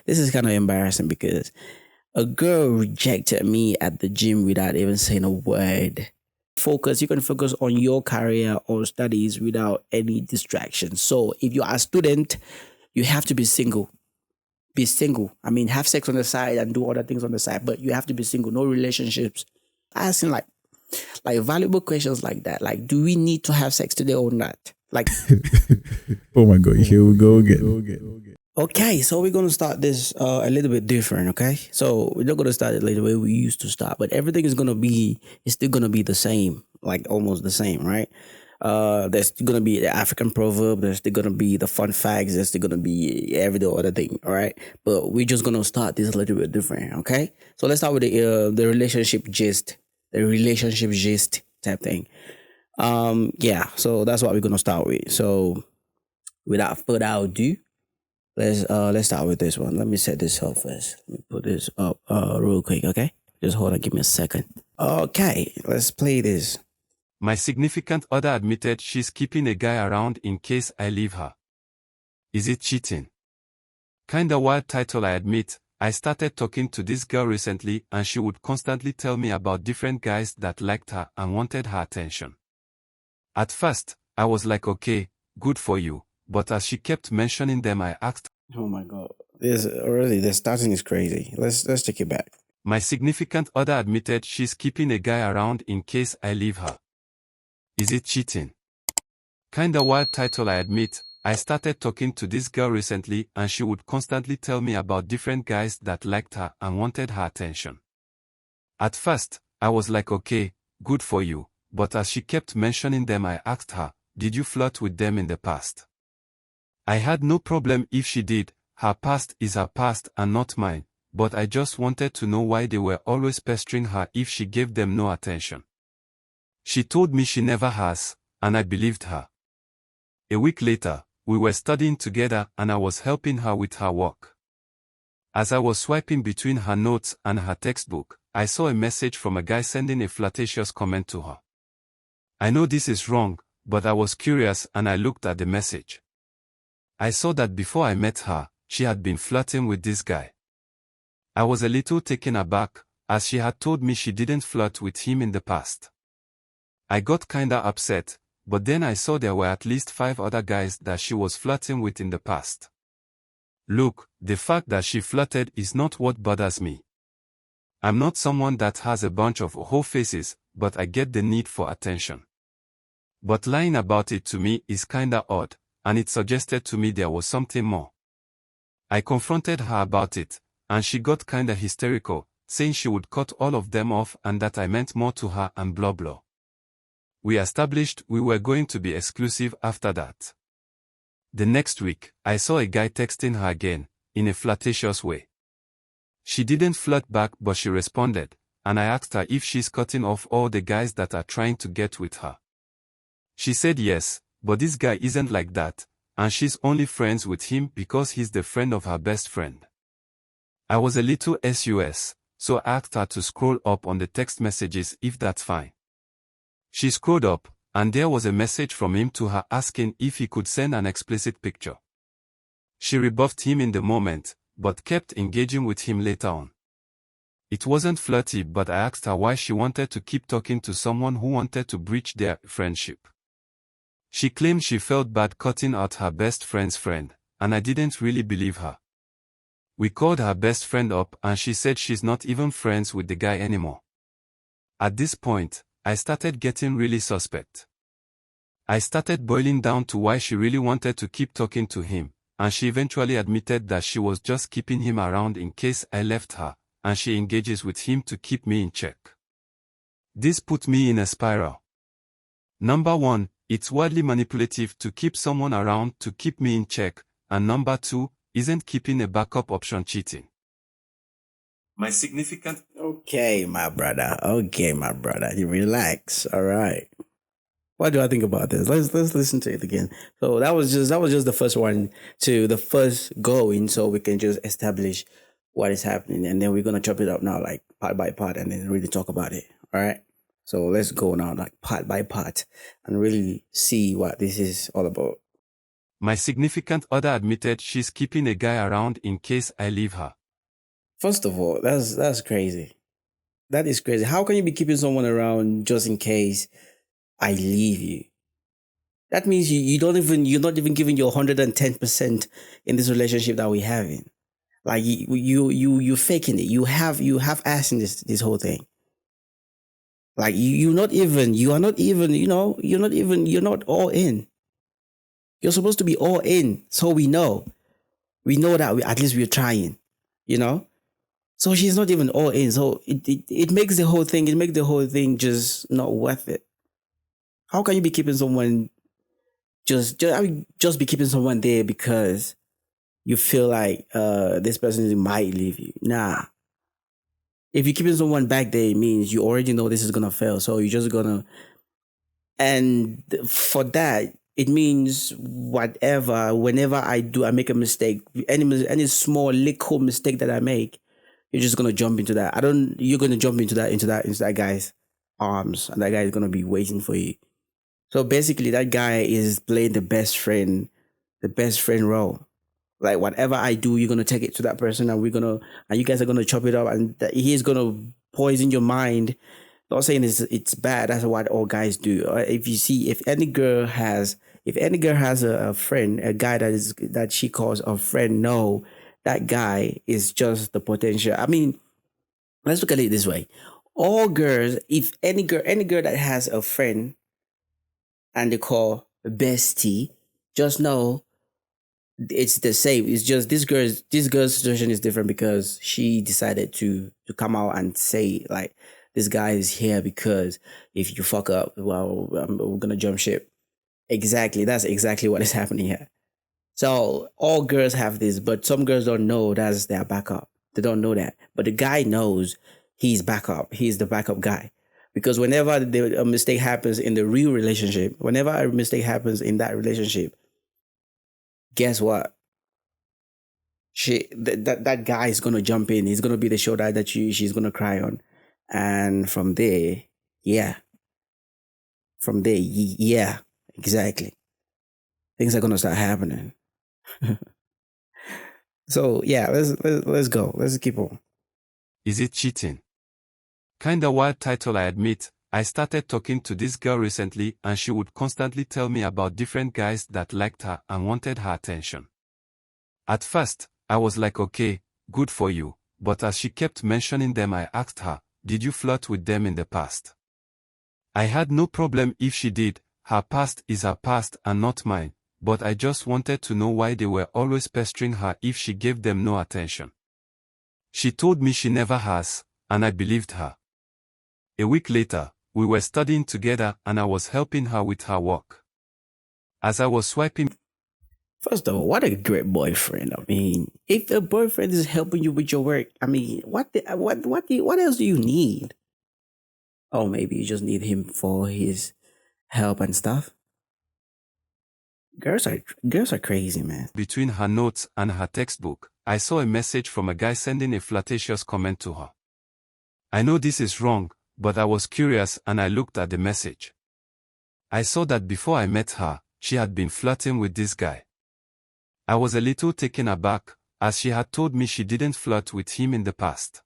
this is kind of embarrassing because a girl rejected me at the gym without even saying a word. You can focus on your career or studies without any distraction. So if you are a student, you have to be single. Be single. I mean, have sex on the side and do other things on the side, but you have to be single. No relationships. Asking like valuable questions like that. Like, do we need to have sex today or not? Like, Oh my God, here we go again. okay, so we're gonna start this a little bit different. Okay, so we're not gonna start it like the way we used to start, but everything is gonna be it's still gonna be the same, like almost the same, right? There's still gonna be the African proverb. There's still gonna be the fun facts. There's still gonna be every other thing. All right, but we're just gonna start this a little bit different. Okay, so let's start with the relationship gist, type thing. Yeah, so that's what we're gonna start with. So without further ado, let's start with this one. Let me set this up first. Let me put this up real quick, okay? Just hold on, give me a second. Okay, let's play this. My significant other admitted she's keeping a guy around in case I leave her. Is it cheating? Kinda wild title, I admit. I started talking to this girl recently and she would constantly tell me about different guys that liked her and wanted her attention. At first, I was like, okay, good for you. But as she kept mentioning them, I asked, Oh my god. The starting is crazy. Let's take it back. my significant other admitted she's keeping a guy around in case I leave her. Is it cheating? Kinda wild title, I admit. I started talking to this girl recently and she would constantly tell me about different guys that liked her and wanted her attention. At first, I was like, okay, good for you. But as she kept mentioning them, I asked her, did you flirt with them in the past? I had no problem if she did. Her past is her past and not mine, but I just wanted to know why they were always pestering her if she gave them no attention. She told me she never has, and I believed her. A week later, we were studying together and I was helping her with her work. As I was swiping between her notes and her textbook, I saw a message from a guy sending a flirtatious comment to her. I know this is wrong, but I was curious and I looked at the message. I saw that before I met her, she had been flirting with this guy. I was a little taken aback, as she had told me she didn't flirt with him in the past. I got kinda upset, but then I saw there were at least 5 other guys that she was flirting with in the past. Look, the fact that she flirted is not what bothers me. I'm not someone that has a bunch of whole faces, but I get the need for attention. But lying about it to me is kinda odd, and it suggested to me there was something more. I confronted her about it, and she got kinda hysterical, saying she would cut all of them off and that I meant more to her and blah blah. We established we were going to be exclusive after that. The next week, I saw a guy texting her again, in a flirtatious way. She didn't flirt back but she responded, and I asked her if she's cutting off all the guys that are trying to get with her. She said yes, but this guy isn't like that, and she's only friends with him because he's the friend of her best friend. I was a little sus, so I asked her to scroll up on the text messages if that's fine. She scrolled up, and there was a message from him to her asking if he could send an explicit picture. She rebuffed him in the moment, but kept engaging with him later on. It wasn't flirty, but I asked her why she wanted to keep talking to someone who wanted to breach their friendship. She claimed she felt bad cutting out her best friend's friend, and I didn't really believe her. We called her best friend up and she said she's not even friends with the guy anymore. At this point, I started getting really suspect. I started boiling down to why she really wanted to keep talking to him, and she eventually admitted that she was just keeping him around in case I left her, and she engages with him to keep me in check. This put me in a spiral. Number 1, it's wildly manipulative to keep someone around to keep me in check, and number 2, isn't keeping a backup option cheating? My significant... Okay, my brother. You relax. All right. What do I think about this? Let's listen to it again. So that was just the first one to the first going, so we can just establish what is happening, and then we're gonna chop it up now, like part by part, and then really talk about it. All right. So let's go now, like part by part, and really see what this is all about. My significant other admitted she's keeping a guy around in case I leave her. First of all, that's crazy. That is crazy. How can you be keeping someone around just in case I leave you? That means you're not even giving your 110% in this relationship that we're having. Like you're faking it. You have ass in this whole thing. Like you are not even, you're not all in. You're supposed to be all in. So we know that at least we're trying, you know? So she's not even all in. So it makes the whole thing just not worth it. How can you be keeping someone just be keeping someone there because you feel like this person might leave you? Nah. If you're keeping someone back there, it means you already know this is gonna fail. So you're just gonna, and for that, it means whenever I make a mistake, any small little mistake that I make, you're just gonna jump into that. You're gonna jump into that guy's arms, and that guy is gonna be waiting for you. So basically, that guy is playing the best friend role. Like whatever I do, you're gonna take it to that person, and you guys are gonna chop it up, and he's gonna poison your mind. Not saying it's bad. That's what all guys do. If any girl has a friend, a guy that she calls a friend, no, that guy is just the potential. I mean, let's look at it this way: all girls, if any girl that has a friend and they call bestie, just know it's the same. It's just this girl's situation is different because she decided to come out and say like, this guy is here because if you fuck up, well, we're gonna jump ship. Exactly, that's exactly what is happening here. So all girls have this, but some girls don't know that's their backup. They don't know that, but the guy knows he's backup. He's the backup guy. Because whenever a mistake happens in the real relationship, whenever a mistake happens in that relationship, guess what? That guy is gonna jump in. He's gonna be the shoulder that she's gonna cry on, and from there, yeah, exactly, things are gonna start happening. So yeah, let's go. Let's keep on. Is it cheating? Kinda wild title, I admit. I started talking to this girl recently and she would constantly tell me about different guys that liked her and wanted her attention. At first, I was like, okay, good for you, but as she kept mentioning them, I asked her, did you flirt with them in the past? I had no problem if she did. Her past is her past and not mine, but I just wanted to know why they were always pestering her if she gave them no attention. She told me she never has, and I believed her. A week later, we were studying together and I was helping her with her work. As I was swiping... First of all, what a great boyfriend. I mean, if a boyfriend is helping you with your work, I mean, what else do you need? Oh, maybe you just need him for his help and stuff. Girls are crazy, man. Between her notes and her textbook, I saw a message from a guy sending a flirtatious comment to her. I know this is wrong, but I was curious and I looked at the message. I saw that before I met her, she had been flirting with this guy. I was a little taken aback, as she had told me she didn't flirt with him in the past.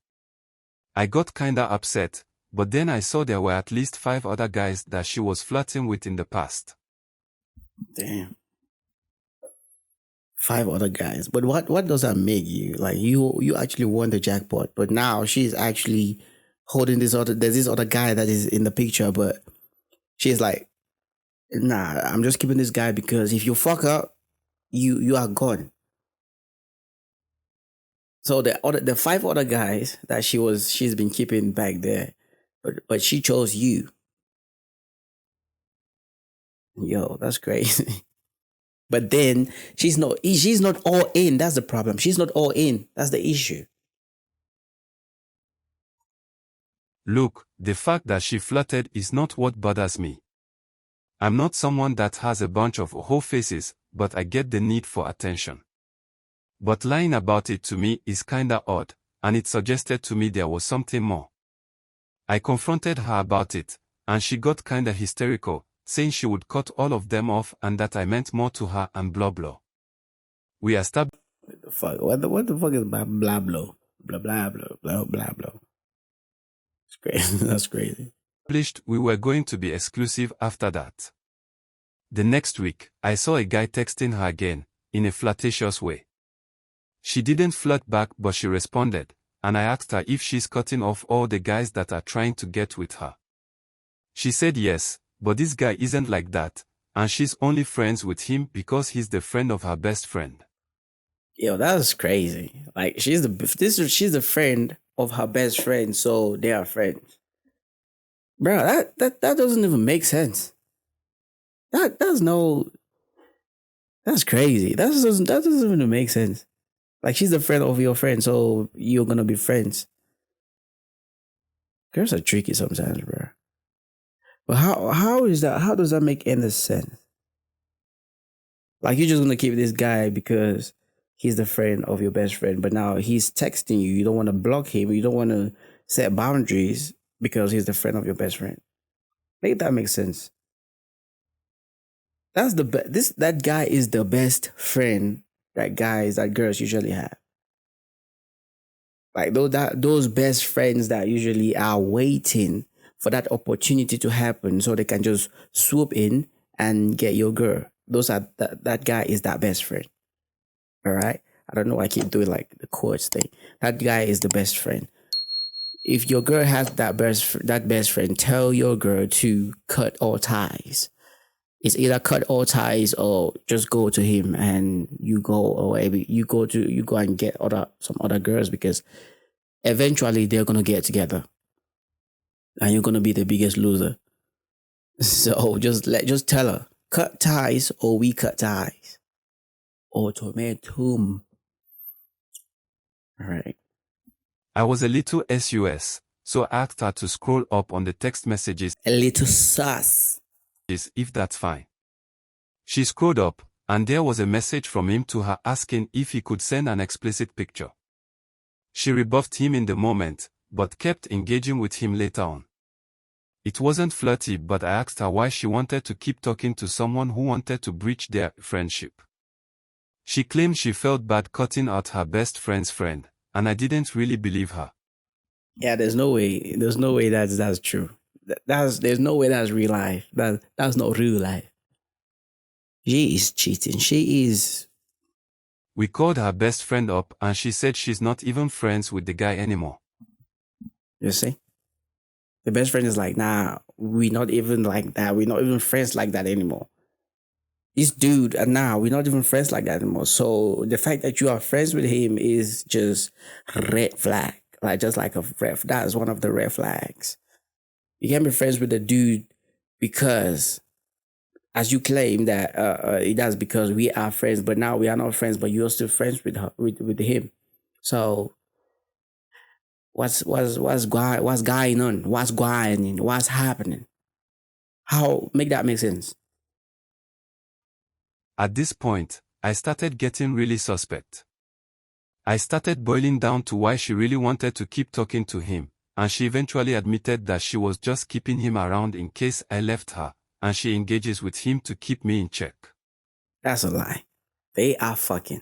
I got kinda upset, but then I saw there were at least 5 other guys that she was flirting with in the past. Damn. 5 other guys. But what does that make you? Like you actually won the jackpot, but now she's actually holding there's this other guy that is in the picture, but she's like, nah, I'm just keeping this guy because if you fuck up, you are gone. So the 5 other guys that she's been keeping back there, but she chose you. Yo, that's crazy. But then she's not all in. That's the problem. She's not all in. That's the issue. Look, the fact that she flirted is not what bothers me. I'm not someone that has a bunch of whole faces, but I get the need for attention. But lying about it to me is kinda odd, and it suggested to me there was something more. I confronted her about it, and she got kinda hysterical, saying she would cut all of them off and that I meant more to her and blah blah. We established What the fuck? What the fuck is blah blah blah blah blah blah blah blah blah? It's crazy. That's crazy. we were going to be exclusive after that. The next week, I saw a guy texting her again, in a flirtatious way. She didn't flirt back but she responded, and I asked her if she's cutting off all the guys that are trying to get with her. She said yes, but this guy isn't like that, and she's only friends with him because he's the friend of her best friend. Yo, that's crazy. Like she's the friend of her best friend, so they are friends. Bro, that doesn't even make sense. That's crazy. That doesn't even make sense. Like she's the friend of your friend, so you're gonna be friends. Girls are tricky sometimes, bro. But how is that? How does that make any sense? Like you're just gonna keep this guy because he's the friend of your best friend, but now he's texting you. You don't want to block him. You don't want to set boundaries because he's the friend of your best friend. Make that make sense. That's that guy is the best friend that girls usually have. Like those best friends that usually are waiting for that opportunity to happen so they can just swoop in and get your girl. That guy is that best friend. All right. I don't know why I keep doing like the quotes thing. That guy is the best friend. If your girl has that best friend, tell your girl to cut all ties. It's either cut all ties or just go to him and you go, or maybe you go and get some other girls, because eventually they're gonna get together and you're gonna be the biggest loser. So just tell her, cut ties or we cut ties. Automatum. All right. I was a little sus, so I asked her to scroll up on the text messages A little sus. if that's fine. She scrolled up, and there was a message from him to her asking if he could send an explicit picture. She rebuffed him in the moment, but kept engaging with him later on. It wasn't flirty, but I asked her why she wanted to keep talking to someone who wanted to breach their friendship. She claimed she felt bad cutting out her best friend's friend, and I didn't really believe her. Yeah, there's no way that's true. There's no way that's real life. That's not real life. She is cheating. She is. We called her best friend up and she said she's not even friends with the guy anymore. You see? The best friend is like, nah, we're not even like that. We're not even friends like that anymore. This dude, and now we're not even friends like that anymore. So the fact that you are friends with him is just red flag. Like just like that is one of the red flags. You can't be friends with a dude because, as you claim that that's because we are friends, but now we are not friends, but you're still friends with with him. So what's going on? What's happening? How make that make sense? At this point, I started getting really suspect. I started boiling down to why she really wanted to keep talking to him, and she eventually admitted that she was just keeping him around in case I left her, and she engages with him to keep me in check. That's a lie. They are fucking.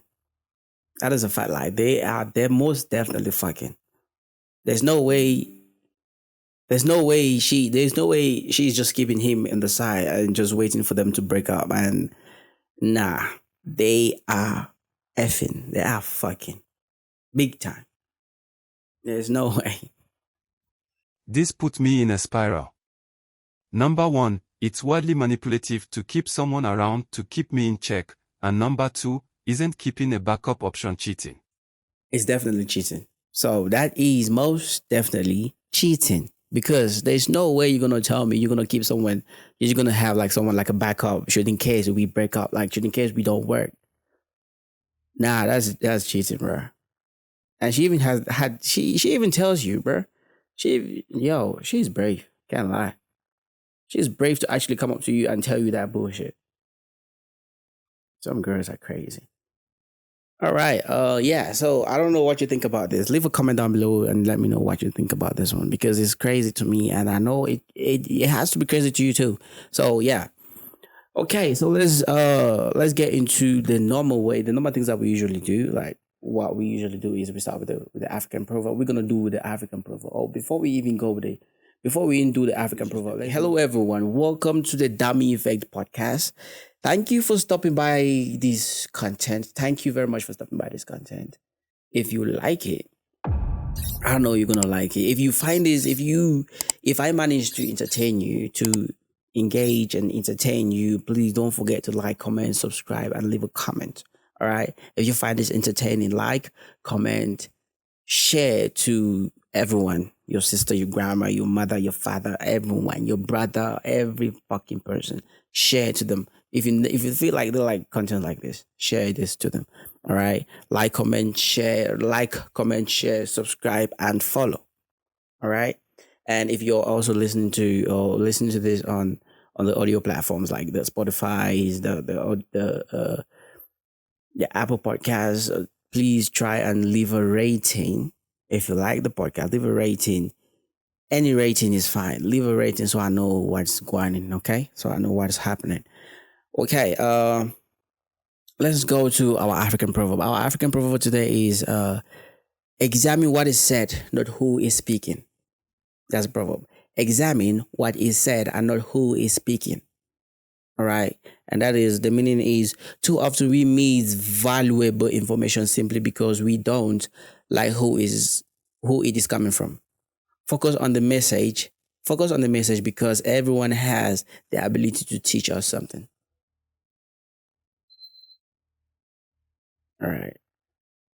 That is a fat lie. They're most definitely fucking. There's no way she's just keeping him in the side and just waiting for them to break up. And nah, they are effing. They are fucking. Big time. There's no way. This put me in a spiral. Number 1, it's wildly manipulative to keep someone around to keep me in check, and number 2, isn't keeping a backup option cheating? It's definitely cheating. So that is most definitely cheating, because there's no way you're gonna tell me you're gonna keep someone. You're gonna have like someone like a backup should in case we break up, like should in case we don't work. Nah, that's cheating, bro. And she even she even tells you, bro. She's brave. Can't lie. She's brave to actually come up to you and tell you that bullshit. Some girls are crazy. All right. Yeah. So I don't know what you think about this. Leave a comment down below and let me know what you think about this one because it's crazy to me, and I know it has to be crazy to you too. So yeah. Okay. So let's get into the normal way, the normal things that we usually do. Like what we usually do is we start with the African proverb. We're gonna do with the African proverb. Oh, before we even do the African proverb. Hello everyone. Welcome to the Dummy Effect podcast. Thank you for stopping by this content. Thank you very much for stopping by this content. If you like it, I know you're gonna like it. If you find this, if I manage to entertain you, to engage and entertain you, please don't forget to like, comment, subscribe, and leave a comment. All right. If you find this entertaining, like, comment, share to everyone, your sister, your grandma, your mother, your father, everyone, your brother, every fucking person. Share to them. If you feel like they like content like this, share this to them. All right. Like, comment, share, subscribe, and follow. All right. And if you're also listening to this on the audio platforms like the Spotify, the Apple Podcasts, please try and leave a rating. If you like the podcast, leave a rating. Any rating is fine. Leave a rating so I know what's going on. Okay, so I know what's happening. Okay, let's go to our African proverb. Our African proverb today is examine what is said, not who is speaking. That's a proverb. Examine what is said and not who is speaking. All right. And that is the meaning is too often we miss valuable information simply because we don't like who it is coming from. Focus on the message. Focus on the message because everyone has the ability to teach us something. All right.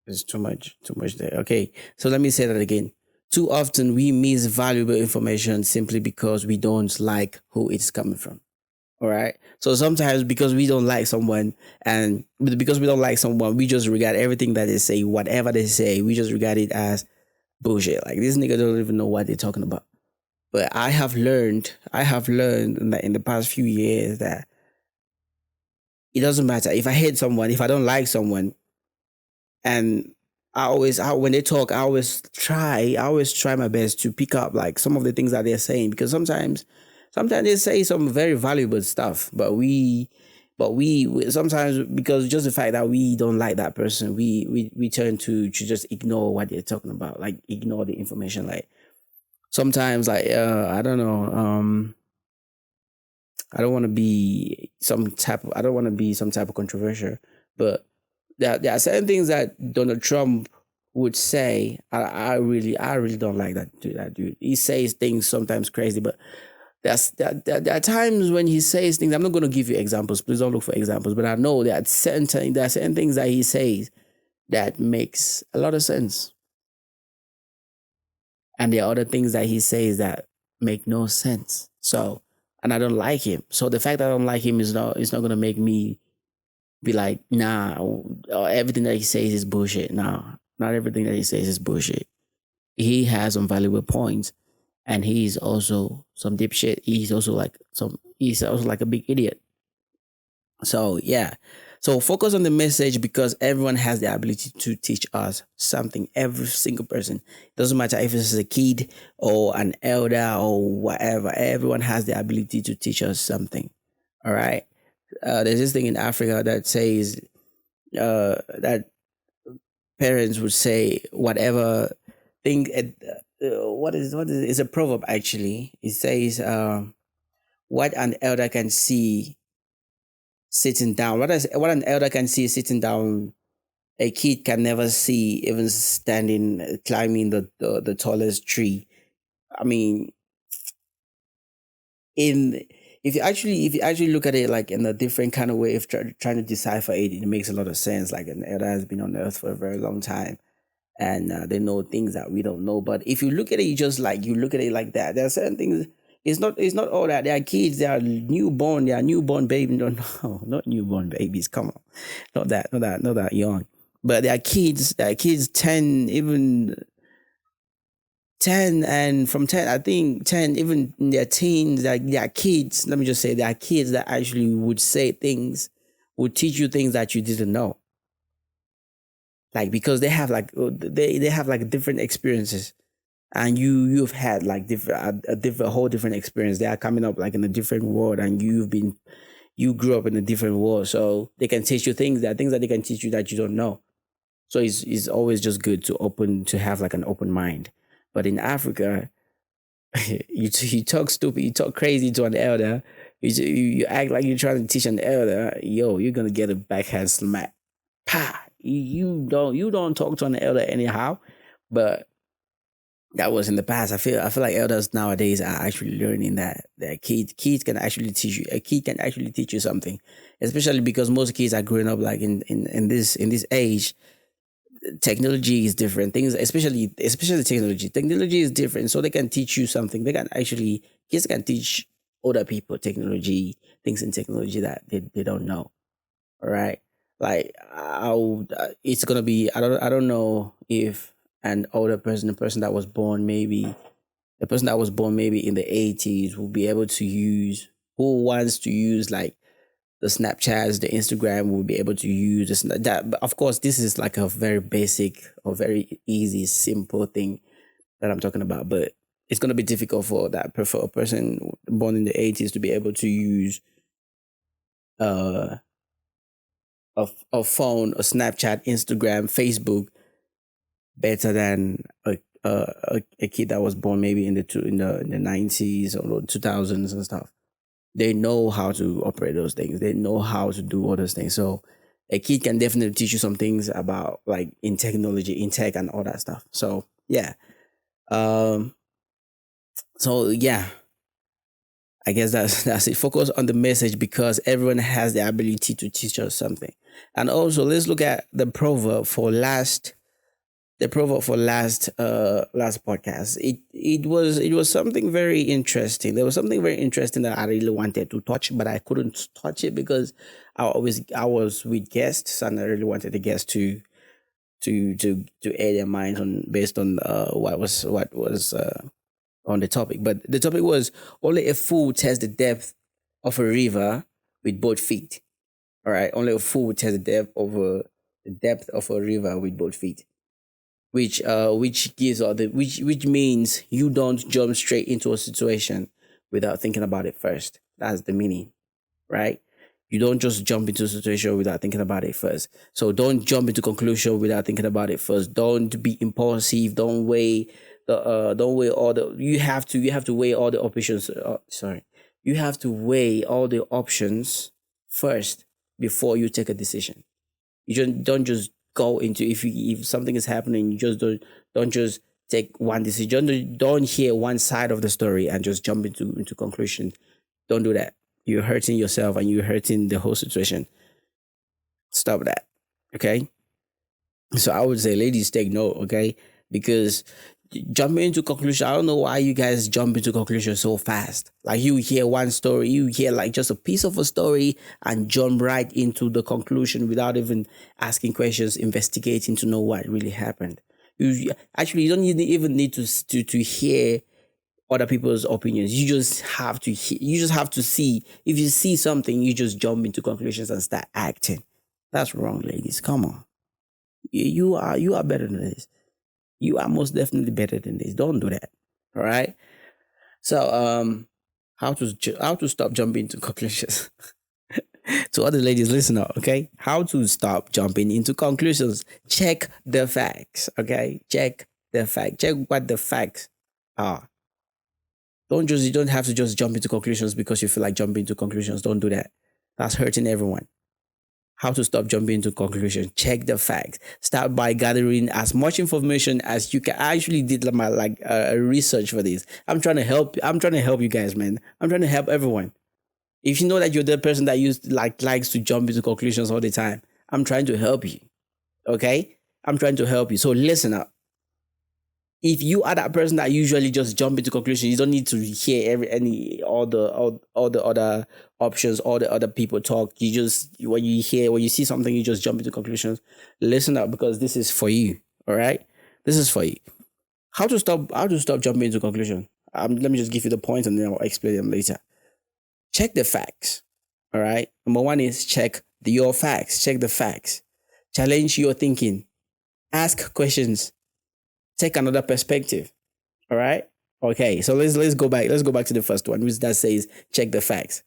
There's too much there. Okay. So let me say that again. Too often we miss valuable information simply because we don't like who it's coming from. All right. So sometimes because we don't like someone and because we don't like someone, we just regard everything that they say, whatever they say, we just regard it as bullshit. Like this nigga don't even know what they're talking about. But I have learned that in the past few years that it doesn't matter. If I hate someone, if I don't like someone, and when they talk, I always try my best to pick up like some of the things that they're saying because sometimes they say some very valuable stuff, but we sometimes because just the fact that we don't like that person, we turn to just ignore what they're talking about, like ignore the information. Like sometimes, like I don't know, I don't want to be I don't want to be some type of controversial, but there are certain things that Donald Trump would say. I really don't like that dude. He says things sometimes crazy, but there are times when he says things. I'm not going to give you examples. Please don't look for examples. But I know there are certain things that he says that makes a lot of sense, and there are other things that he says that make no sense. So, and I don't like him. So the fact that I don't like him is not going to make me be like, nah, everything that he says is bullshit. Nah, not everything that he says is bullshit. He has some valuable points, and he's also some dipshit. He's also like a big idiot. So yeah. So focus on the message because everyone has the ability to teach us something. Every single person. Doesn't matter if it's a kid or an elder or whatever. Everyone has the ability to teach us something. All right. There's this thing in Africa that says that parents would say whatever thing. What is it's a proverb actually. It says what an elder can see sitting down. What an elder can see sitting down, a kid can never see even standing, climbing the tallest tree. I mean, in if you actually look at it like in a different kind of way, if trying to decipher it, it makes a lot of sense. Like an elder has been on earth for a very long time, and they know things that we don't know. But if you look at it, you look at it like that. There are certain things. It's not all that. There are kids. There are newborn babies. No, not newborn babies. Come on, not that young. But there are kids. There are kids 10, even 10, and from 10, I think 10, even in their teens. Like there are kids. Let me just say, there are kids that actually would say things, would teach you things that you didn't know. like because they have like different experiences, and you've had like different a different whole different experience. They are coming up like in a different world, and you grew up in a different world, so they can teach you things that they can teach you that you don't know. So it's always just good to have like an open mind. But in Africa, you talk stupid, you talk crazy to an elder, you act like you're trying to teach an elder, yo, you're gonna get a backhand smack. Pa! You don't talk to an elder anyhow. But that was in the past. I feel like elders nowadays are actually learning that kids can actually teach you. A kid can actually teach you something, especially because most kids are growing up like in this age. Technology is different. Things, especially technology. Technology is different, so they can teach you something. Kids can teach other people technology things in technology that they don't know. All right, like it's gonna be. I don't know if an older person, a person that was born maybe in the 80s, will be able to use, who wants to use like the Snapchats, the Instagram, will be able to use this, that. But of course, this is like a very basic or very easy, simple thing that I'm talking about. But it's gonna be difficult for a person born in the 80s to be able to use uh a phone, a Snapchat, Instagram, Facebook better than a kid that was born maybe in the 90s or 2000s and stuff. They know how to operate those things. They know how to do all those things. So a kid can definitely teach you some things about like in technology, in tech, and all that stuff. So yeah. Um. So yeah, I guess that's it. Focus on the message because everyone has the ability to teach us something. And also, let's look at the proverb for last podcast. It was something very interesting. There was something very interesting that I really wanted to touch, but I couldn't touch it because I was with guests, and I really wanted the guests to air their minds on based on what was on the topic. But the topic was, only a fool tests the depth of a river with both feet. All right, only a fool tests the depth of a river with both feet, which means you don't jump straight into a situation without thinking about it first. That's the meaning, right? You don't just jump into a situation without thinking about it first. So don't jump into conclusion without thinking about it first. Don't be impulsive. Don't weigh all the you have to weigh all the options. Sorry. You have to weigh all the options first before you take a decision. You don't just go into, if something is happening, you just don't just take one decision. Don't hear one side of the story and just jump into conclusion. Don't do that. You're hurting yourself and you're hurting the whole situation. Stop that. Okay. So I would say, ladies, take note. Okay, because jumping into conclusion, I don't know why you guys jump into conclusion so fast. Like, you hear one story, you hear like just a piece of a story and jump right into the conclusion without even asking questions, investigating to know what really happened. You don't even need to hear other people's opinions. You just have to see. If you see something, you just jump into conclusions and start acting. That's wrong, ladies. Come on. You are better than this. You are most definitely better than this. Don't do that. All right. So how to stop jumping to conclusions? To other ladies, listen up. Okay, how to stop jumping into conclusions? Check the facts. Okay, check the fact. Check what the facts are. You don't have to just jump into conclusions because you feel like jumping into conclusions. Don't do that. That's hurting everyone. How to stop jumping into conclusions? Check the facts. Start by gathering as much information as you can. I actually did my research for this. I'm trying to help. I'm trying to help you guys, man. I'm trying to help everyone. If you know that you're the person that likes to jump into conclusions all the time, I'm trying to help you. Okay, I'm trying to help you. So listen up. If you are that person that usually just jump into conclusions, you don't need to hear all the other options, all the other people talk. You just, when you see something, you just jump into conclusions. Listen up, because this is for you. All right, this is for you. How to stop jumping into conclusion? Let me just give you the points and then I'll explain them later. Check the facts. All right. Number one is check your facts. Check the facts. Challenge your thinking. Ask questions. Take another perspective. All right. Okay. So let's go back. Let's go back to the first one, which that says check the facts.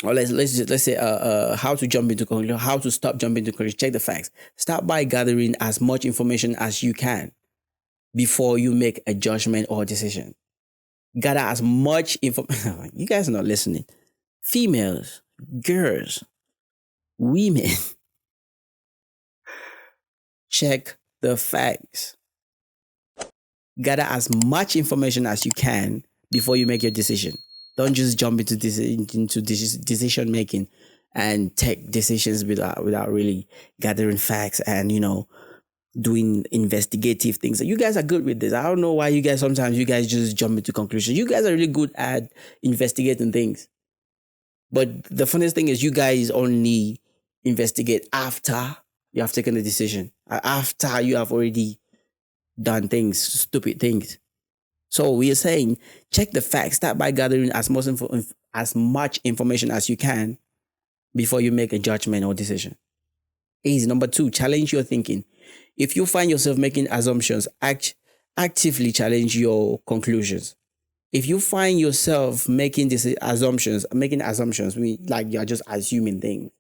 Or let's say how to jump into conclusion, how to stop jumping to conclusion. Check the facts. Start by gathering as much information as you can before you make a judgment or decision. Gather as much information. You guys are not listening. Females, girls, women, check the facts. Gather as much information as you can before you make your decision. Don't just jump into decision making and take decisions without really gathering facts and doing investigative things. You guys are good with this. I don't know why you guys sometimes just jump into conclusions. You guys are really good at investigating things. But the funniest thing is you guys only investigate after you have taken a decision, after you have already done things, stupid things. So we are saying check the facts. Start by gathering as much information as you can before you make a judgment or decision. Easy. Number 2, challenge your thinking. If you find yourself making assumptions, actively challenge your conclusions. If you find yourself making assumptions, like you're just assuming things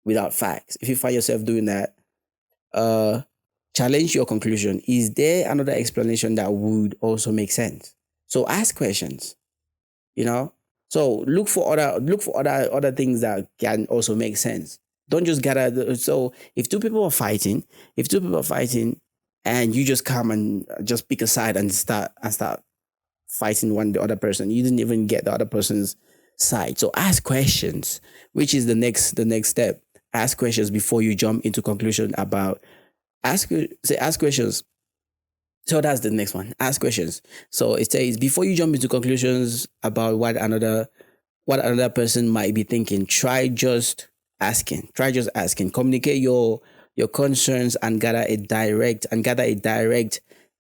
without facts. If you find yourself doing that, challenge your conclusion. Is there another explanation that would also make sense? So ask questions. So look for other things that can also make sense. Don't just gather. So if two people are fighting, and you just come and just pick a side and start fighting the other person, you didn't even get the other person's side. So ask questions, which is the next step. Ask questions before you jump into conclusion about. Ask questions. So that's the next one. Ask questions. So it says before you jump into conclusions about what another person might be thinking, try just asking. Communicate your concerns and gather a direct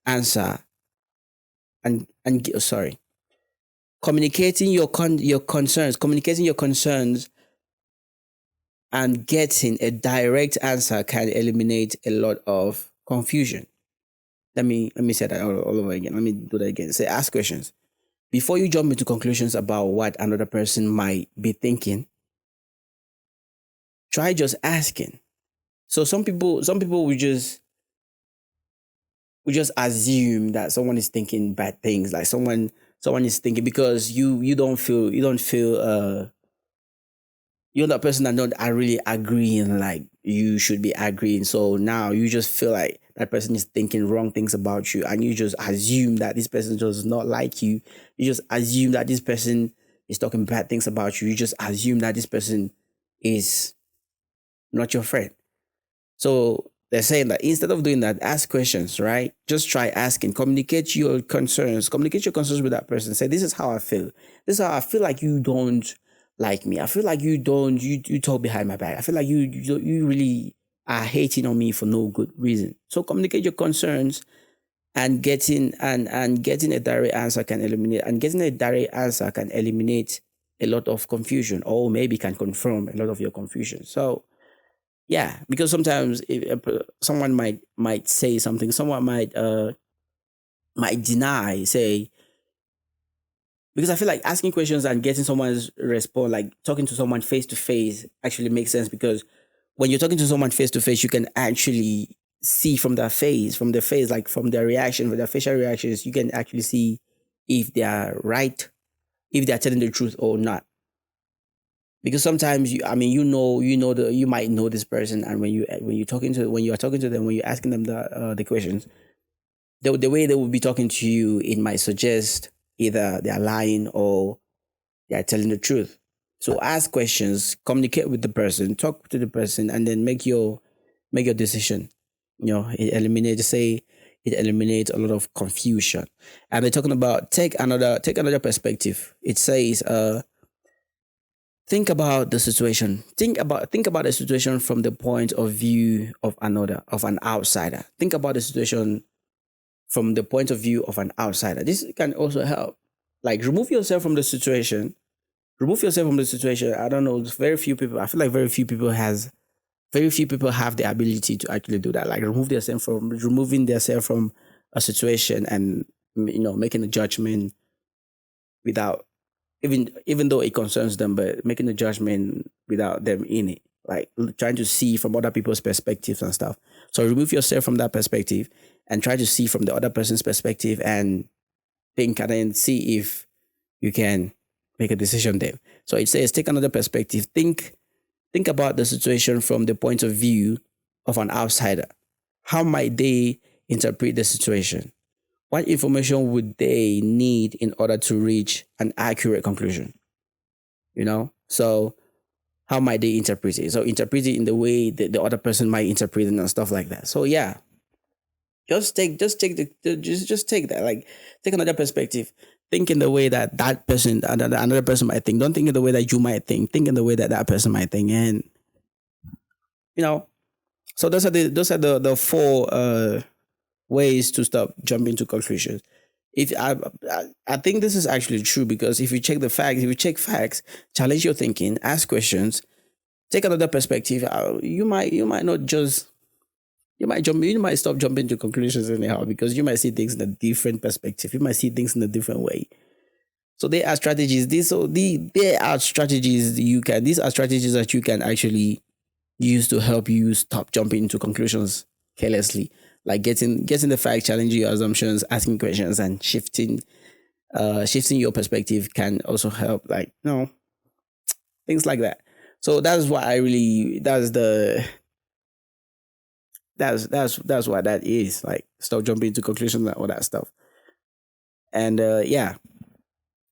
answer. Communicating your concerns and getting a direct answer can eliminate a lot of confusion. Let me say that all over again. Let me do that again. Say ask questions. Before you jump into conclusions about what another person might be thinking, try just asking. So some people will just assume that someone is thinking bad things, like someone is thinking because you don't feel you're the person that don't really agreeing like you should be agreeing. So now you just feel like that person is thinking wrong things about you, and you just assume that this person does not like you. You just assume that this person is talking bad things about you. You just assume that this person is not your friend. So they're saying that instead of doing that, ask questions, right? Just try asking. Communicate your concerns with that person. Say, this is how I feel. This is how I feel like you don't like me. I feel like you talk behind my back. I feel like you really are hating on me for no good reason. So communicate your concerns, and getting a direct answer can eliminate a lot of confusion, or maybe can confirm a lot of your confusion. So yeah, because sometimes if someone might say something, someone might deny, say, because I feel like asking questions and getting someone's response, like talking to someone face to face, actually makes sense, because when you're talking to someone face to face, you can actually see from their face, like from their reaction, from their facial reactions, you can actually see if they are right, if they are telling the truth or not. Because sometimes you might know this person, and when you are talking to them, when you're asking them the questions, the way they will be talking to you, it might suggest either they are lying or they are telling the truth. So ask questions, communicate with the person, talk to the person, and then make your decision. It eliminates a lot of confusion. And they're talking about take another perspective. It says think about the situation. Think about the situation from the point of view of an outsider. Think about the situation from the point of view of an outsider. This can also help. Like remove yourself from the situation. I don't know. I feel like very few people has Very few people have the ability to actually do that, like removing themselves from a situation and making a judgment without even though it concerns them, but making a judgment without them in it, like trying to see from other people's perspectives and stuff. So remove yourself from that perspective and try to see from the other person's perspective and think and then see if you can make a decision there. So it says take another perspective. Think about the situation from the point of view of an outsider. How might they interpret the situation? What information would they need in order to reach an accurate conclusion? So how might they interpret it? So interpret it in the way that the other person might interpret it and stuff like that. So yeah, just take that. Like, take another perspective. Think in the way that person, another person might think. Don't think in the way that you might think. Think in the way that that person might think. And so those are the four ways to stop jumping to conclusions. If I think this is actually true, because if you check facts, challenge your thinking, ask questions, take another perspective, you might not just you might stop jumping to conclusions anyhow, because you might see things in a different perspective. You might see things in a different way. So there are strategies. These are strategies that you can actually use to help you stop jumping into conclusions carelessly. Like getting the facts, challenging your assumptions, asking questions, and shifting your perspective can also help. Like, things like that. So that's what that's what that is. Like, stop jumping into conclusions and all that stuff. And yeah.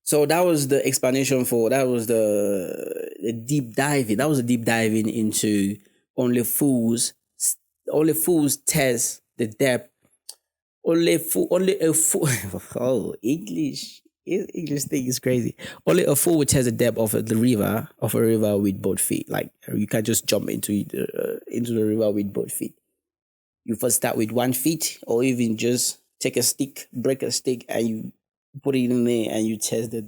So that was the explanation that was the deep diving. That was a deep diving into only fools test the depth. Only a fool. Oh, English thing is crazy. Only a fool would test the depth of a river with both feet. Like, you can't just jump into the river with both feet. You first start with 1 foot, or even just break a stick, and you put it in there and you test the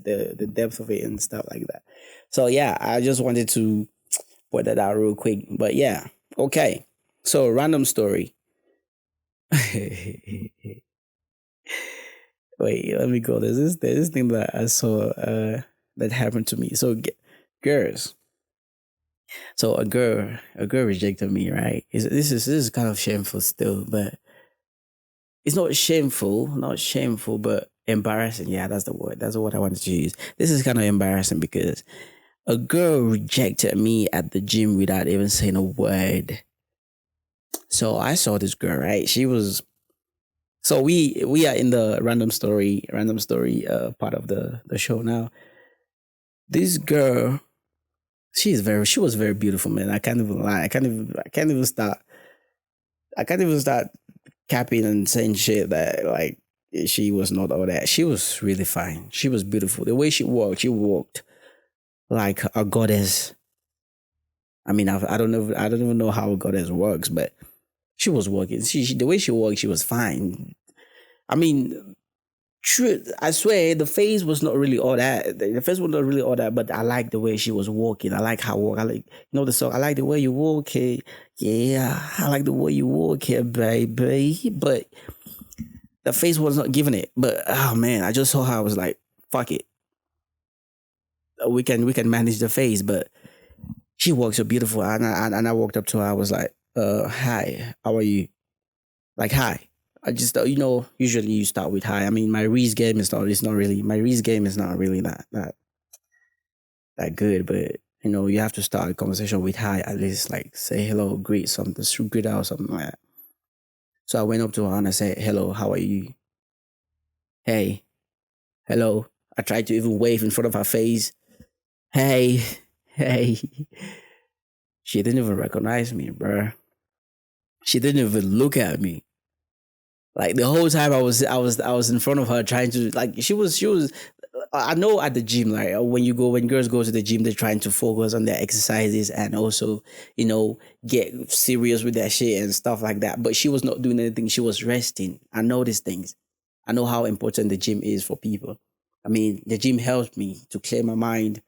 depth of it and stuff like that. So yeah, I just wanted to put that out real quick. But yeah, okay. So, random story. Wait, let me go. There's this thing that I saw that happened to me. So, girls. So a girl rejected me, right? This is kind of shameful still, but it's not shameful, but embarrassing. Yeah, that's the word. That's the word I wanted to use. This is kind of embarrassing because a girl rejected me at the gym without even saying a word. So I saw this girl, right? She was. So we are in the random story part of the show now. This girl, she was very beautiful, man. I can't even lie. I can't even start capping and saying shit that, like, she was not all that. She was really fine. She was beautiful. The way she walked like a goddess. I mean, I don't even know how a goddess works, but she was walking. The way she walked, she was fine. I mean, true. I swear, the face was not really all that. The face was not really all that, but I like the way she was walking. I like how walk. I like, the song. I like the way you walk here. Yeah, I like the way you walk here, baby. But the face was not giving it. But oh man, I just saw her. I was like, fuck it. We can manage the face, but she walked so beautiful. And I walked up to her. I was like, hi, how are you? Like, hi. I just, usually you start with hi. I mean, my Reese game is not really that good, but you have to start a conversation with hi, at least, like, say hello, greet her or something like that. So I went up to her and I said, hello, how are you? Hey, hello. I tried to even wave in front of her face. Hey, hey. She didn't even recognize me, bruh. She didn't even look at me. Like, the whole time I was in front of her trying to, like, she was I know at the gym, like, when girls go to the gym, they're trying to focus on their exercises and also, get serious with their shit and stuff like that. But she was not doing anything. She was resting. I know these things. I know how important the gym is for people. I mean, the gym helped me to clear my mind,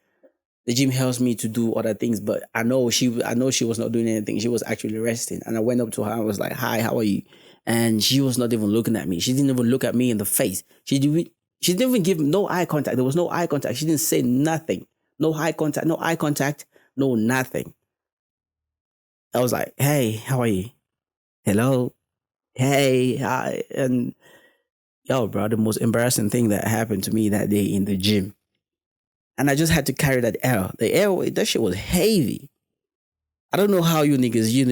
The gym helps me to do other things, but I know she was not doing anything. She was actually resting. And I went up to her and was like, "Hi, how are you?" And she was not even looking at me. She didn't even look at me in the face. She didn't even give no eye contact. There was no eye contact. She didn't say nothing. No eye contact, no nothing. I was like, "Hey, how are you? Hello? Hey, hi." And yo, bro, the most embarrassing thing that happened to me that day in the gym. And I just had to carry that L. The L, that shit was heavy. I don't know how you niggas, you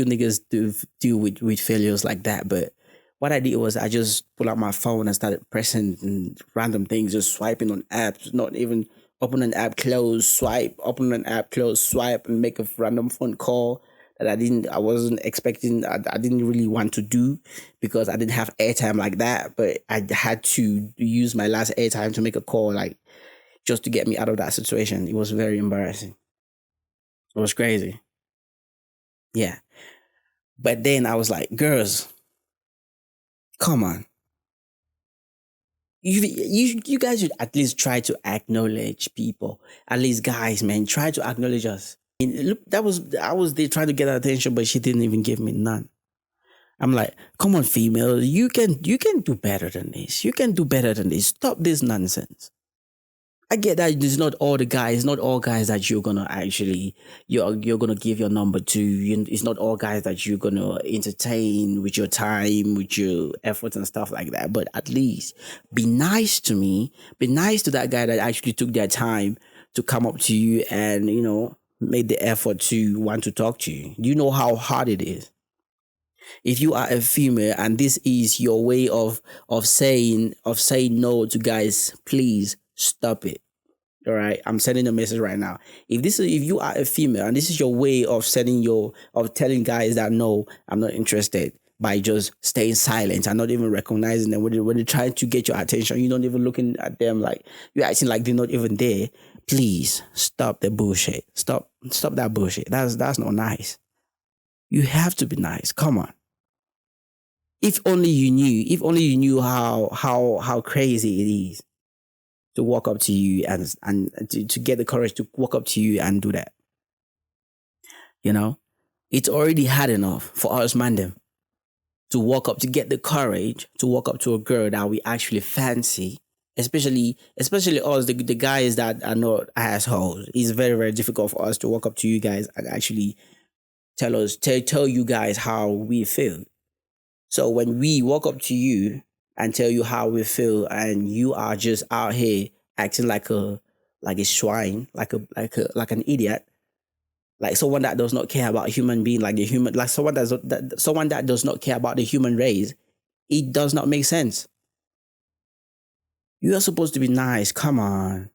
niggas do deal with failures like that, but what I did was I just pulled out my phone and started pressing random things, just swiping on apps, not even open an app, close, swipe, open an app, close, swipe, and make a random phone call that I wasn't expecting, I didn't really want to do because I didn't have airtime like that, but I had to use my last airtime to make a call, like just to get me out of that situation. It was very embarrassing. It was crazy. Yeah. But then I was like, girls, come on. You guys should at least try to acknowledge people. At least guys, man, try to acknowledge us. And look, I was there trying to get her attention, but she didn't even give me none. I'm like, come on, female, you can do better than this. You can do better than this. Stop this nonsense. I get that it's not all guys that you're gonna actually you're gonna give your number to. It's not all guys that you're gonna entertain with your time, with your efforts and stuff like that. But at least be nice to me. Be nice to that guy that actually took their time to come up to you and made the effort to want to talk to you. You know how hard it is. If you are a female and this is your way of saying no to guys, please stop it. All right, I'm sending a message right now. If you are a female and this is your way of telling guys that no, I'm not interested, by just staying silent and not even recognizing them when they're trying to get your attention, you're not even looking at them, like you're acting like they're not even there. Please stop the bullshit. Stop that bullshit. That's not nice. You have to be nice. Come on. If only you knew how crazy it is to walk up to you and to get the courage to walk up to you and do that. You know, it's already hard enough for us, man, to walk up, to get the courage to walk up to a girl that we actually fancy, especially us, the guys that are not assholes. It's very, very difficult for us to walk up to you guys and actually tell you guys how we feel. So when we walk up to you and tell you how we feel, and you are just out here acting like a swine, like an idiot, like someone that does not care about human being, like someone that does not care about the human race, it does not make sense. You are supposed to be nice. Come on.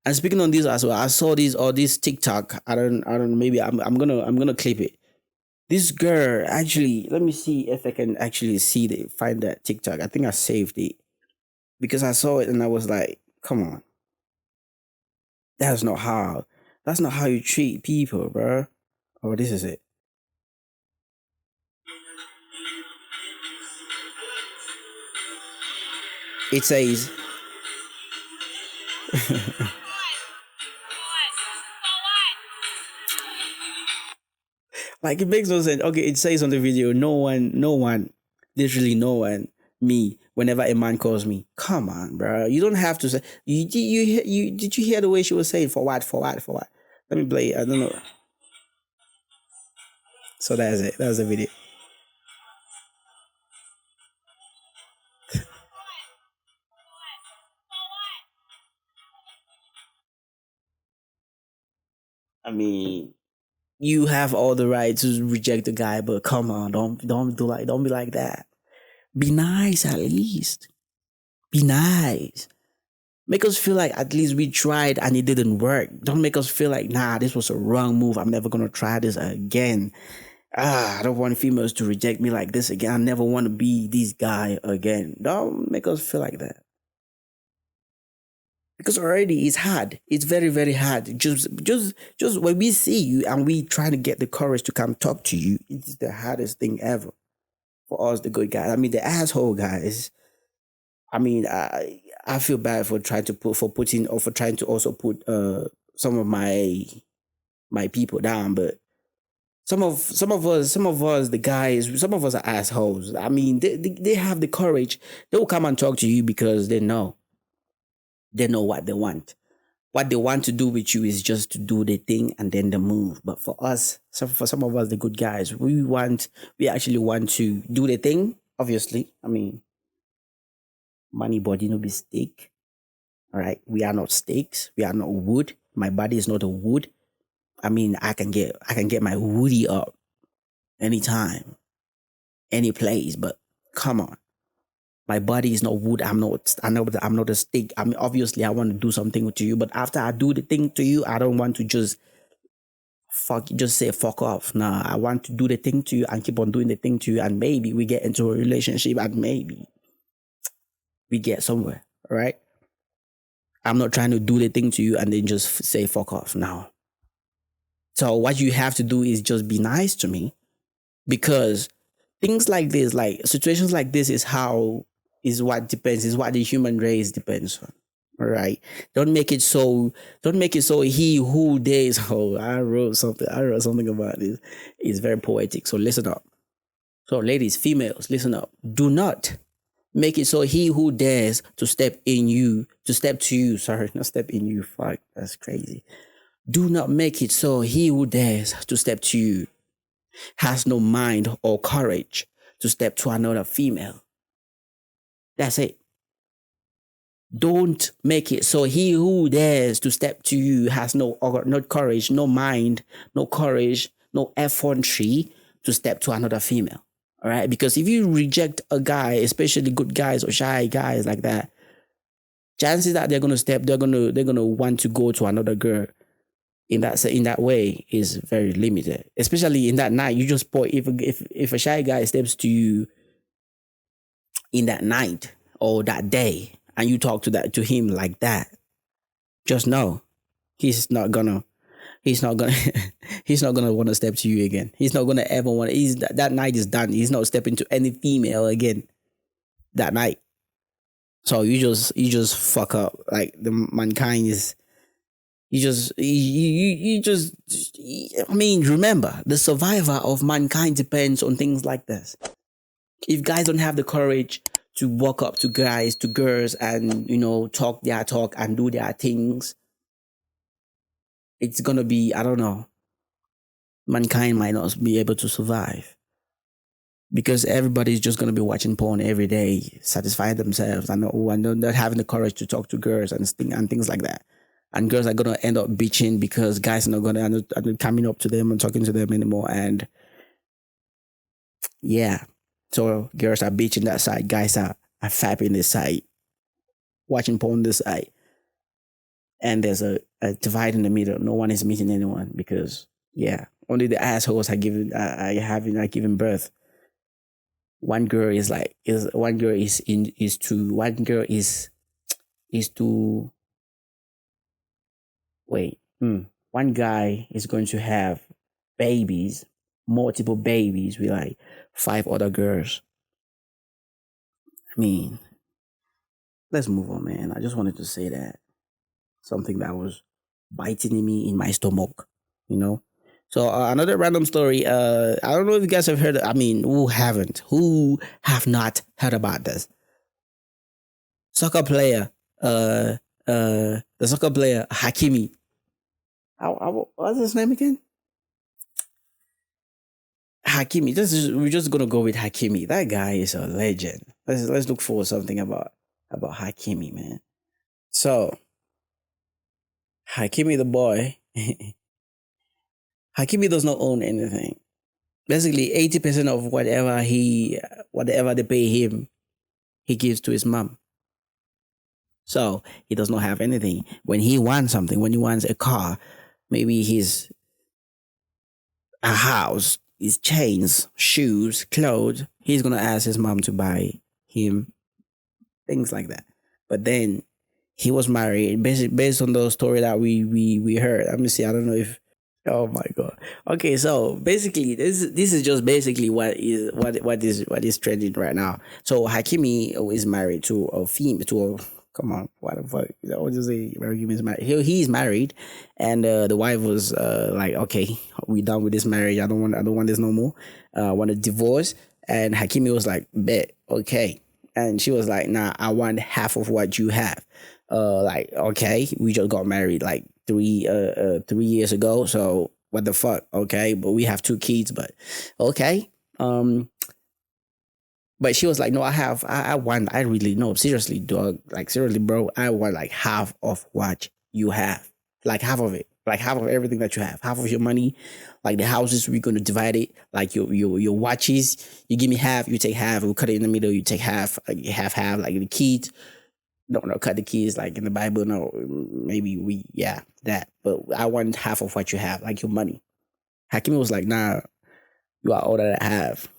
And speaking on this as well, I saw this TikTok. I don't. Maybe I'm gonna clip it. This girl, actually, let me see if I can actually find that TikTok. I think I saved it because I saw it and I was like, come on. That's not how. That's not how you treat people, bro. Oh, this is it. It says, like, it makes no sense. Okay, it says on the video, literally no one, me, whenever a man calls me. Come on, bro. You don't have to say. Did you hear the way she was saying, for what, for what, for what? Let me play it. I don't know. So that's it. That's the video. I mean, you have all the right to reject the guy, but come on, don't be like that. Be nice at least. Be nice. Make us feel like at least we tried and it didn't work. Don't make us feel like, nah, this was a wrong move. I'm never gonna try this again. I don't want females to reject me like this again. I never want to be this guy again. Don't make us feel like that. Because already it's hard. It's very, very hard. Just when we see you and we try to get the courage to come talk to you, it's the hardest thing ever for us, the good guys. I mean, the asshole guys. I mean, I feel bad for trying to putting or for trying to also put some of my people down, but some of us the guys, some of us are assholes. I mean, they have the courage. They will come and talk to you because they know what they want. What they want to do with you is just to do the thing and then the move. But for us, for some of us, the good guys, we actually want to do the thing. Obviously, I mean, money body no be steak. All right, we are not steaks. We are not wood. My body is not a wood. I mean, I can get my woody up anytime, any place. But come on, my body is not wood. I'm not a steak. I mean, obviously, I want to do something to you, but after I do the thing to you, I don't want to just say fuck off. Nah, I want to do the thing to you and keep on doing the thing to you, and maybe we get into a relationship, and maybe we get somewhere. All right. I'm not trying to do the thing to you and then just say fuck off now. So what you have to do is just be nice to me, because things like this, like situations like this, is what the human race depends on. All right. Don't make it so he who dares. Oh, I wrote something about this. It's very poetic. So listen up. So ladies, females, listen up. Do not make it so he who dares to step to you. Sorry, not step in you. Fuck, that's crazy. Do not make it so he who dares to step to you has no mind or courage to step to another female. That's it. Don't make it so he who dares to step to you has no courage, no mind, no courage, no effrontery to step to another female. All right, because if you reject a guy, especially good guys or shy guys like that, chances that they're gonna want to go to another girl in that way is very limited. Especially in that night, you just point if a shy guy steps to you in that night or that day, and you talk to him like that, just know he's not gonna he's not gonna he's not gonna want to step to you again. He's not gonna ever want. That night is done. He's not stepping to any female again that night. So you just fuck up. Like the mankind is. I mean, remember, the survivor of mankind depends on things like this. If guys don't have the courage to walk up to girls and, talk their talk and do their things, it's gonna be, I don't know, mankind might not be able to survive. Because everybody's just gonna be watching porn every day, satisfying themselves and not having the courage to talk to girls and things like that. And girls are gonna end up bitching because guys are not coming up to them and talking to them anymore. And yeah, so girls are bitching that side, guys are fapping this side, watching porn this side, and there's a divide in the middle. No one is meeting anyone because only the assholes are giving birth. One girl is to wait. One guy is going to have multiple babies with like 5 other girls. I mean, let's move on, man. I just wanted to say that. Something that was biting me in my stomach, So another random story. I don't know if you guys have heard. I mean, who have not heard about this? Soccer player. The soccer player Hakimi. What's his name again? Hakimi. We're just gonna go with Hakimi. That guy is a legend. Let's look for something about Hakimi, man. So Hakimi the boy. Hakimi does not own anything. Basically, 80% of whatever they pay him, he gives to his mom. So he does not have anything. When he wants something, when he wants a car, maybe a house, his chains, shoes, clothes, he's gonna ask his mom to buy him things like that. But then he was married based on the story that we heard. Let me see. I don't know if. Oh my god. Okay, so basically, this is just basically what is trending right now. So Hakimi is married to a female, to a Come on, what the fuck? I would just say Hakim is married. He's married, and the wife was like, okay, we done with this marriage. I don't want this no more. I want a divorce. And Hakimi was like, bet, okay. And she was like, nah, I want half of what you have. Like, okay, we just got married like 3 years ago. So what the fuck? Okay, but we have 2 kids, but okay. But she was like, no, I really, no, seriously, dog. Like, seriously, bro, I want like half of what you have. Like, half of it. Like, half of everything that you have. Half of your money. Like, the houses, we're going to divide it. Like, your watches, you give me half, you take half. We'll cut it in the middle, you take half. Like, half. Like, the kids, no, cut the kids. Like, in the Bible, no, maybe that. But I want half of what you have, like your money. Hakimi was like, nah, you are all that I have.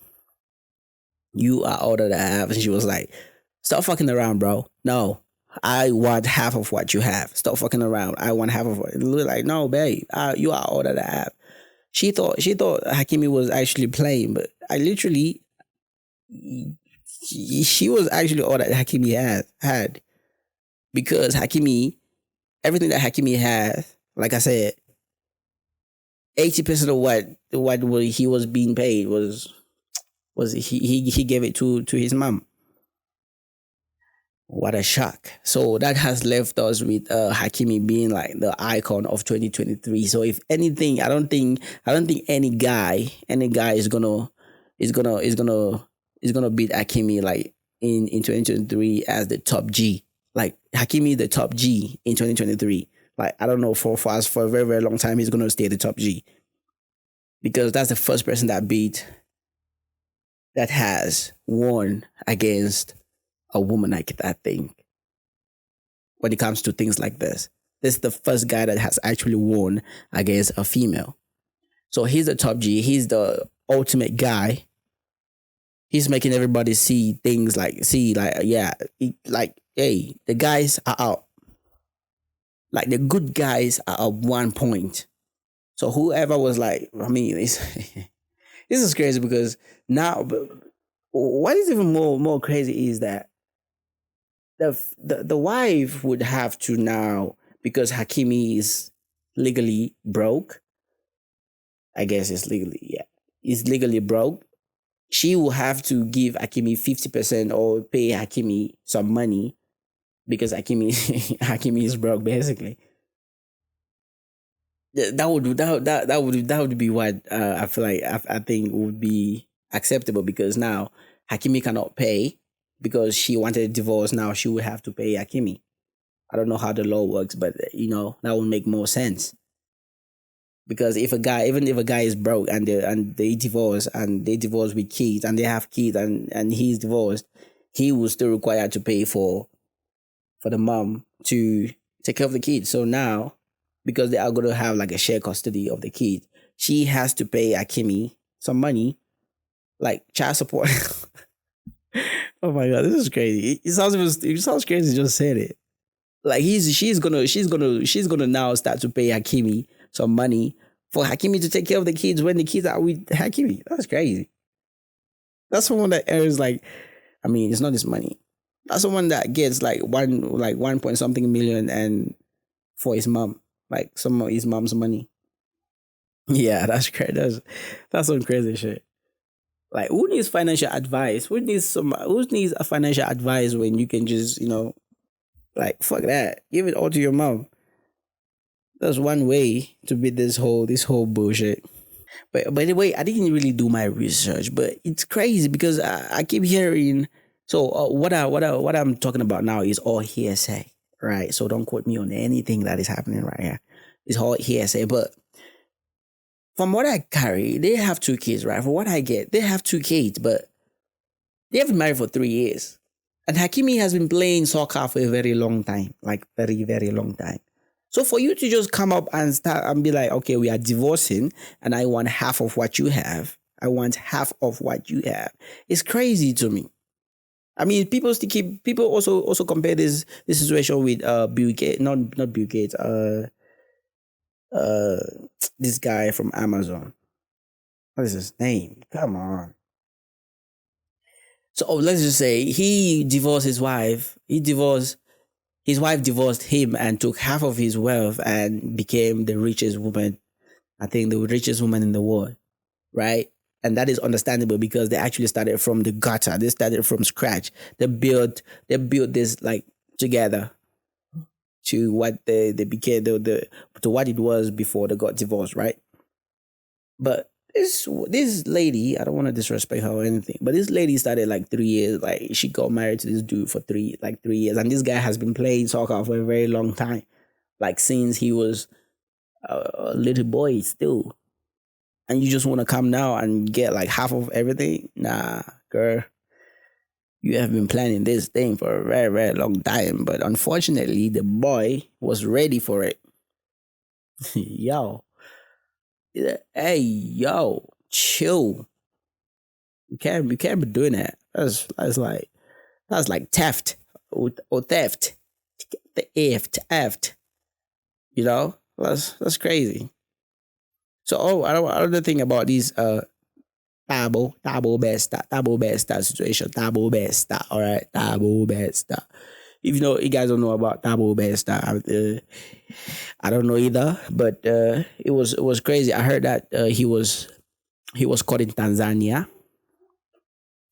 You are all that I have. And she was like, stop fucking around, bro. No, I want half of what you have. Stop fucking around. I want half of it. Like, no, babe, you are all that I have. She thought Hakimi was actually playing, but I literally, she was actually all that Hakimi had because Hakimi, everything that Hakimi had, like I said, 80% of what he was being paid was he gave it to his mom. What a shock. So that has left us with Hakimi being like the icon of 2023. So if anything, I don't think any guy is gonna beat Hakimi like in 2023 as the top G. Like Hakimi is the top G in 2023. Like I don't know, for us for a very, very long time he's gonna stay the top G. Because that's the first person that has won against a woman, I think, when it comes to things like this. This is the first guy that has actually won against a female. So he's the top G. He's the ultimate guy. He's making everybody see things like, hey, the guys are out. Like the good guys are at one point. So whoever was like, I mean, this is crazy because now, what is even more crazy is that the wife would have to now, because Hakimi is legally broke. I guess it's legally broke. She will have to give Hakimi 50% or pay Hakimi some money because Hakimi Hakimi is broke basically. That would be what I feel like I think would be acceptable because now Hakimi cannot pay because she wanted a divorce. Now she will have to pay Hakimi. I don't know how the law works, but that would make more sense. Because even if a guy is broke and they divorce with kids and they have kids and he's divorced, he will still require to pay for the mom to take care of the kids. So now, because they are going to have like a shared custody of the kids, she has to pay Hakimi some money, like child support. Oh my god, this is crazy. It sounds crazy just saying it. Like she's gonna now start to pay Hakimi some money for Hakimi to take care of the kids when the kids are with Hakimi. That's crazy. That's someone that earns like, I mean, it's not his money. That's someone that gets like 1 point something million and for his mom, like some of his mom's money. Yeah, that's crazy. That's some crazy shit. Like, who needs financial advice? Who needs a financial advice when you can just, like, fuck that. Give it all to your mom. That's one way to beat this whole bullshit. But by the way, I didn't really do my research, but it's crazy because I keep hearing. So what I'm talking about now is all hearsay, right? So don't quote me on anything that is happening right here. It's all hearsay, but from what I carry, they have 2 kids, right? From what I get, they have 2 kids, but they have been married for 3 years. And Hakimi has been playing soccer for a very long time, like very, very long time. So for you to just come up and start and be like, okay, we are divorcing and I want half of what you have. I want half of what you have. It's crazy to me. I mean, people also compare this situation with Bill Gates, not Bill Gates, this guy from Amazon. What is his name? Come on. So let's just say he divorced his wife. He divorced his wife divorced him and took half of his wealth and became the richest woman. I think the richest woman in the world, right? And that is understandable because they actually started from the gutter. They started from scratch. They built this like together to what they became to what it was before they got divorced, right? But this lady, I don't want to disrespect her or anything, but this lady started like 3 years. Like she got married to this dude for 3 years, and this guy has been playing soccer for a very long time, like since he was a little boy still. And you just want to come now and get like half of everything? Nah, girl. You have been planning this thing for a very, very long time, but unfortunately, the boy was ready for it. Yo, hey, yo, chill. You can't be doing that. That's like theft or theft, theft. You know, that's crazy. So, another thing about these Thabo Besta situation, Thabo Besta, all right, Thabo Besta. If you guys don't know about Thabo Besta, I don't know either, but it was crazy. I heard that he was caught in Tanzania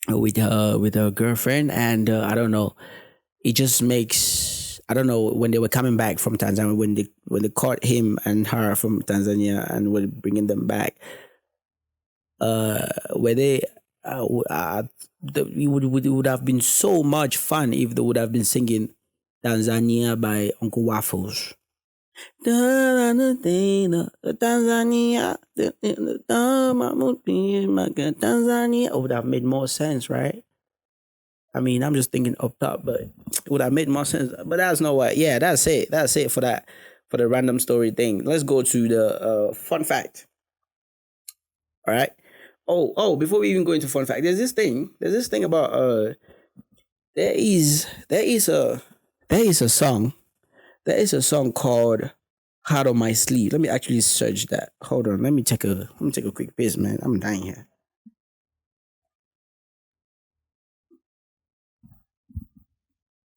with her girlfriend, and I don't know. It just makes I don't know when they were coming back from Tanzania when they caught him and her from Tanzania and were bringing them back. Where they it would have been so much fun if they would have been singing Tanzania by Uncle Waffles. Tanzania, Tanzania. It would have made more sense, right? I mean, I'm just thinking up top, but it would have made more sense. But that's not what. Yeah, that's it. That's it for that, for the random story thing. Let's go to the fun fact. All right. Oh, before we even go into fun fact, there's this thing about there is a song. There is a song called Heart on My Sleeve. Let me actually search that. Hold on. Let me take a quick piss, man. I'm dying here.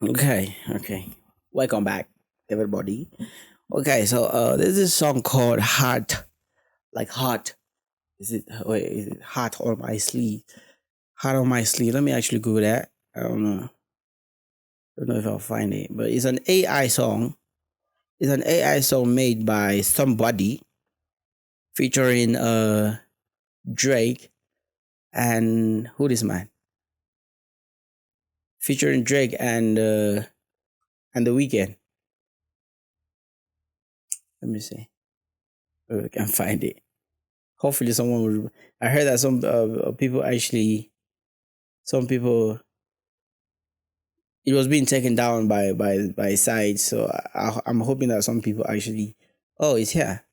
Okay. Welcome back, everybody. Okay, so there's this song called Heart, like heart. Is it Heart on My Sleeve? Heart on My Sleeve. Let me actually Google that. I don't know. Don't know if I'll find it, but it's an AI song. It's an AI song made by somebody featuring Drake and who this man? Featuring Drake and The Weeknd. Let me see if we can find it. Hopefully, someone will. I heard that some people, it was being taken down by sides. So I'm hoping that some people actually. Oh, it's here.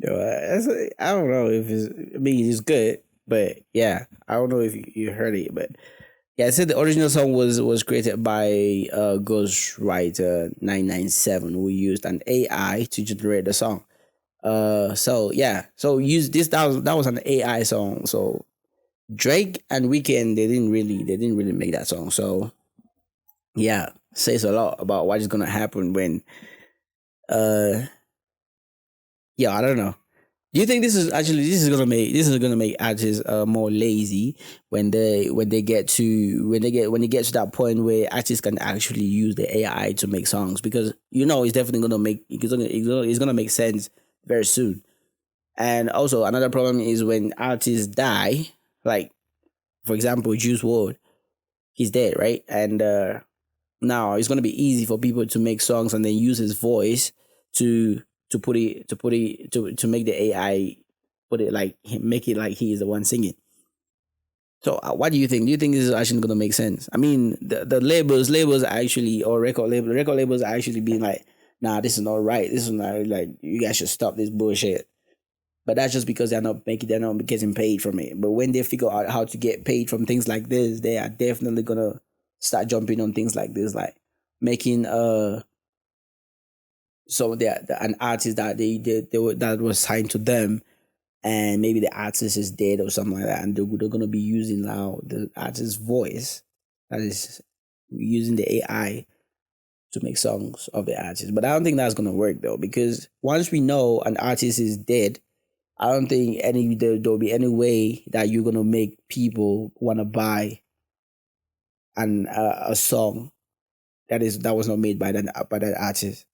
I don't know if it's. I mean, it's good, but yeah, I don't know if you heard it, but yeah, I said the original song was created by Ghostwriter 997, who used an AI to generate the song. So yeah, so use this. That was an AI song. So Drake and Weeknd, they didn't really make that song. So yeah, says a lot about what is gonna happen when uh yeah, I don't know. Do you think this is gonna make artists more lazy when they get to that point where artists can actually use the AI to make songs, because it's definitely gonna make sense very soon. And also another problem is when artists die, like for example Juice WRLD, he's dead, right? And now it's gonna be easy for people to make songs and then use his voice to to make the AI put it like make it like he is the one singing. So what do you think? Do you think this is actually gonna make sense? I mean, the labels are actually, or record labels are actually being like, nah, this is not right. This is not like, you guys should stop this bullshit. But that's just because they're not getting paid from it. But when they figure out how to get paid from things like this, they are definitely gonna start jumping on things like this, like making so an artist that that was signed to them, and maybe the artist is dead or something like that, and they're gonna be using now the artist's voice, that is using the AI to make songs of the artist. But I don't think that's gonna work though, because once we know an artist is dead, I don't think there'll be any way that you're gonna make people want to buy a song that was not made by that artist.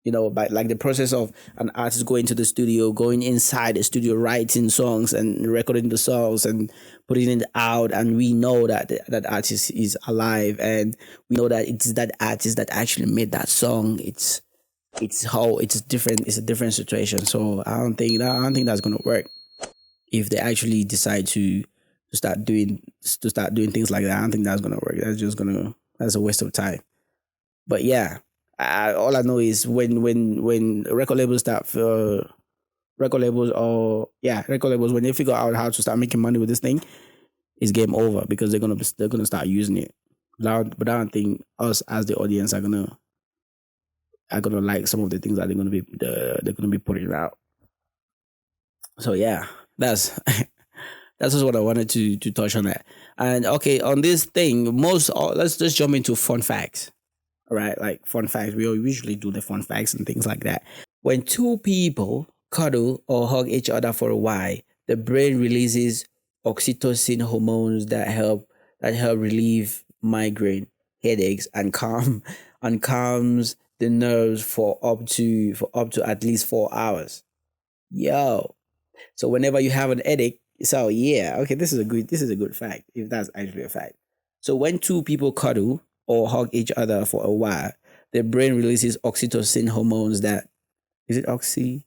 By like the process of an artist going to the studio, going inside the studio, writing songs and recording the songs and putting it out, and we know that that artist is alive, and we know that it's that artist that actually made that song. It's different. It's a different situation. So I don't think that's gonna work if they actually decide to start doing things like that. I don't think that's gonna work. That's a waste of time. But yeah, all I know is when record labels when they figure out how to start making money with this thing, it's game over, because they're gonna start using it. But I don't think us as the audience are gonna like some of the things that they're gonna be putting out. So yeah, that's that's just what I wanted to touch on that. And okay, on this thing, let's just jump into fun facts. All right, like fun facts. We usually do the fun facts and things like that. When two people cuddle or hug each other for a while, the brain releases oxytocin hormones that help relieve migraine, headaches, and calms the nerves for up to at least 4 hours. Yo, so whenever you have an headache, so yeah, okay, this is a good fact, if that's actually a fact. So when two people cuddle or hug each other for a while, the brain releases oxytocin hormones that oxytocin,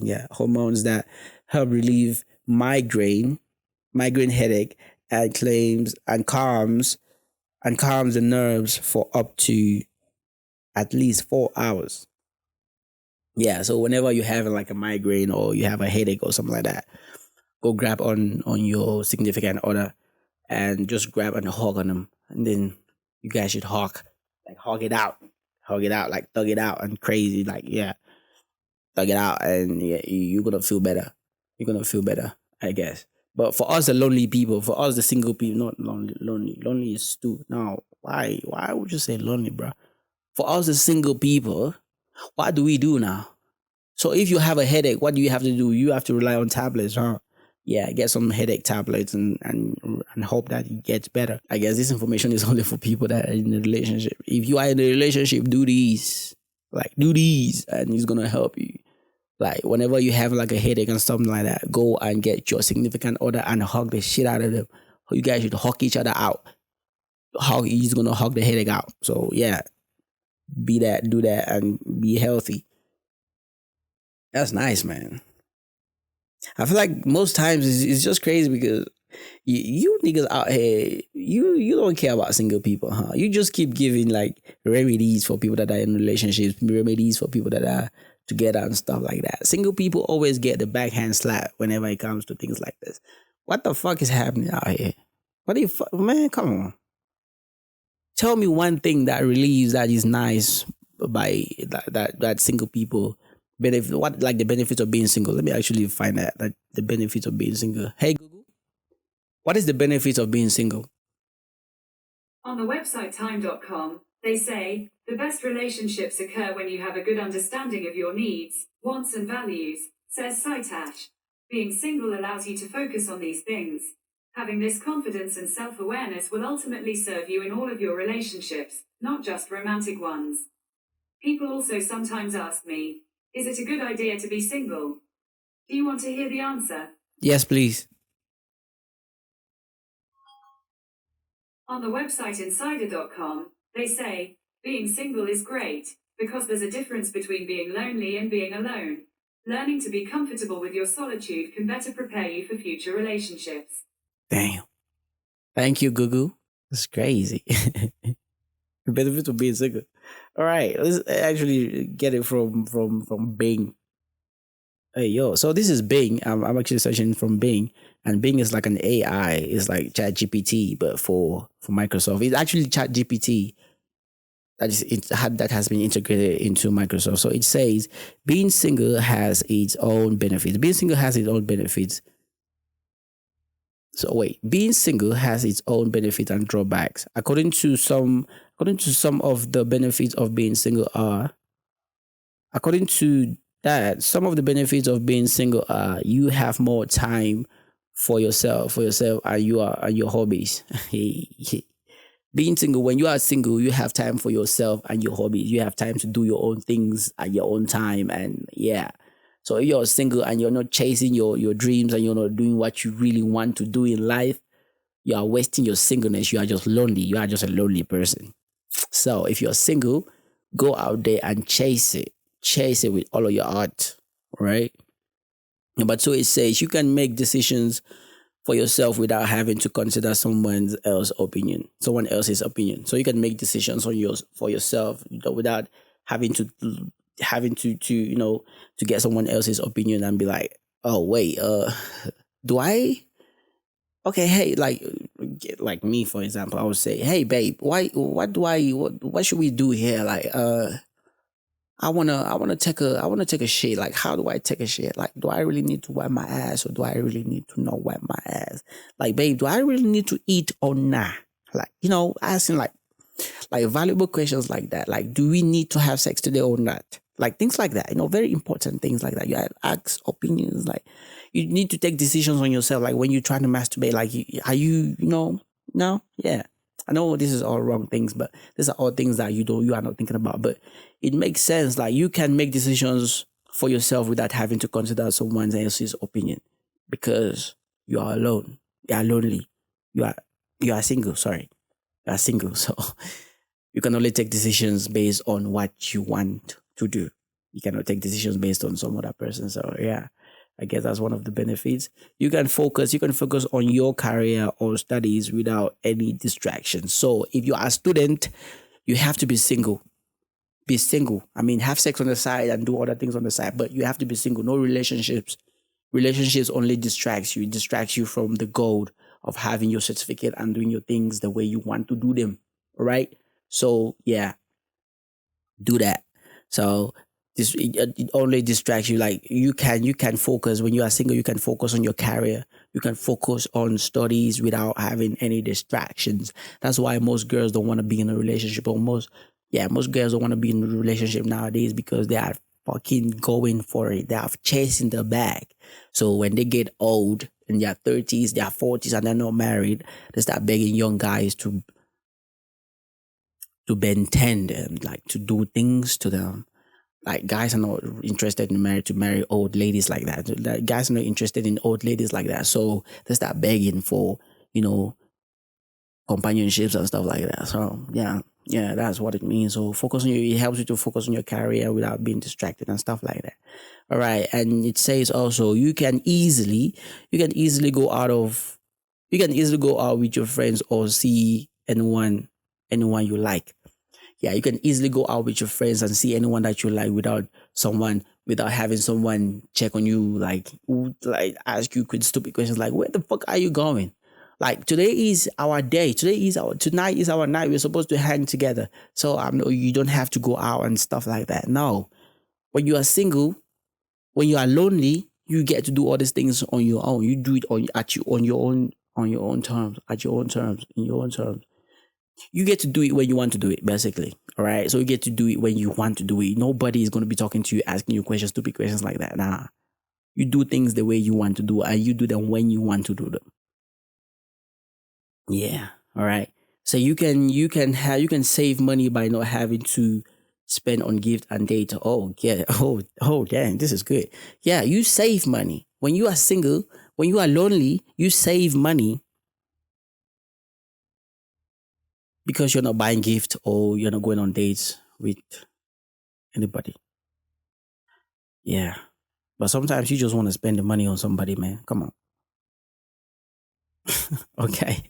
yeah, hormones that help relieve migraine, headache, and calms the nerves for up to at least 4 hours. Yeah, so whenever you're having like a migraine or you have a headache or something like that, go grab on your significant other and just grab and hug on them, and then you guys should hug it out, like thug it out and crazy, like yeah, thug it out, and yeah, you're gonna feel better. I guess. But for us, the lonely people, for us, the single people, not lonely is too. Now, why would you say lonely, bro? For us, the single people, what do we do now? So if you have a headache, what do you have to do? You have to rely on tablets, huh? Yeah, get some headache tablets and hope that it gets better. I guess this information is only for people that are in a relationship. If you are in a relationship, do these, and it's gonna help you. Like whenever you have like a headache and something like that, go and get your significant other and hug the shit out of them. You guys should hug each other out. He's gonna hug the headache out. So yeah, do that, and be healthy. That's nice, man. I feel like most times it's just crazy because you niggas out here, you don't care about single people, huh? You just keep giving like remedies for people that are in relationships, remedies for people that are together and stuff like that. Single people always get the backhand slap whenever it comes to things like this. What the fuck is happening out here? What the fuck, man? Come on. Tell me one thing that relieves that is nice by that single people benefit. What like the benefits of being single? Let me actually find out like the benefits of being single. Hey Google, what is the benefits of being single? On the website time.com, they say the best relationships occur when you have a good understanding of your needs, wants, and values, says Saitash. Being single allows you to focus on these things. Having this confidence and self-awareness will ultimately serve you in all of your relationships, not just romantic ones. People also sometimes ask me, is it a good idea to be single? Do you want to hear the answer? Yes, please. On the website insider.com, they say, being single is great, because there's a difference between being lonely and being alone. Learning to be comfortable with your solitude can better prepare you for future relationships. Damn. Thank you, Google. That's crazy. The benefits of being single. All right, let's actually get it from Bing. Hey yo, so this is Bing. I'm actually searching from Bing, and Bing is like an AI. It's like ChatGPT, but for Microsoft. It's actually ChatGPT that has been integrated into Microsoft. So it says being single has its own benefits. Being single has its own benefits. So wait, being single has its own benefits and drawbacks. According to according to some of the benefits of being single are, according to that, some of the benefits of being single are you have more time for yourself and your hobbies. Being single, when you are single, you have time for yourself and your hobbies. You have time to do your own things at your own time. And yeah. So if you're single and you're not chasing your dreams and you're not doing what you really want to do in life, you are wasting your singleness. You are just lonely. You are just a lonely person. So if you're single, go out there and chase it. Chase it with all of your heart. Right? Number two, it says you can make decisions for yourself without having to consider someone else's opinion. So you can make decisions on yours for yourself without having to get someone else's opinion and be like, oh wait, do I? Okay, hey, like me for example, I would say, hey babe, what should we do here? Like, I wanna take a shit. Like, how do I take a shit? Like, do I really need to wipe my ass or do I really need to not wipe my ass? Like, babe, do I really need to eat or not? Like, asking like valuable questions like that. Like, do we need to have sex today or not? Like things like that. Very important things like that. You ask opinions. Like, you need to take decisions on yourself. Like when you're trying to masturbate, like, are you, no, yeah. I know this is all wrong things, but these are all things that you are not thinking about. But it makes sense. Like you can make decisions for yourself without having to consider someone else's opinion because you are alone. You are lonely. You are single. Sorry, you are single. So you can only take decisions based on what you want to do. You cannot take decisions based on some other person. So yeah. I guess that's one of the benefits. You can focus on your career or studies without any distractions. So if you are a student, you have to be single. Be single. I mean, have sex on the side and do other things on the side, but you have to be single. No relationships. Relationships only distracts you. It distracts you from the goal of having your certificate and doing your things the way you want to do them. All right? So yeah, do that. So it only distracts you. Like you can focus when you are single. You can focus on your career. You can focus on studies without having any distractions. That's why most girls don't want to be in a relationship. Or most girls don't want to be in a relationship nowadays because they are fucking going for it. They are chasing the bag. So when they get old in their 30s, their 40s, and they're not married, they start begging young guys to bend them, like to do things to them. Like guys are not interested in marry old ladies like that. Like, guys are not interested in old ladies like that. So they start begging for, companionships and stuff like that. So yeah, that's what it means. So it helps you to focus on your career without being distracted and stuff like that. All right. And it says also you can easily go out with your friends or see anyone you like. Yeah, you can easily go out with your friends and see anyone that you like without having someone check on you, like ask you stupid questions like, where the fuck are you going? Like, tonight is our tonight is our night. We're supposed to hang together. So you don't have to go out and stuff like that. No. When you are single, when you are lonely, you get to do all these things on your own. You do it on your own terms, in your own terms. You get to do it when you want to do it, basically. All right. So you get to do it when you want to do it. Nobody is going to be talking to you, asking you questions, stupid questions like that. Nah. You do things the way you want to do, and you do them when you want to do them. Yeah. All right. So you can save money by not having to spend on gift and data. Oh yeah. Oh damn, this is good. Yeah, you save money. When you are single, when you are lonely, you save money because you're not buying gift or you're not going on dates with anybody. Yeah. But sometimes you just want to spend the money on somebody, man. Come on. Okay.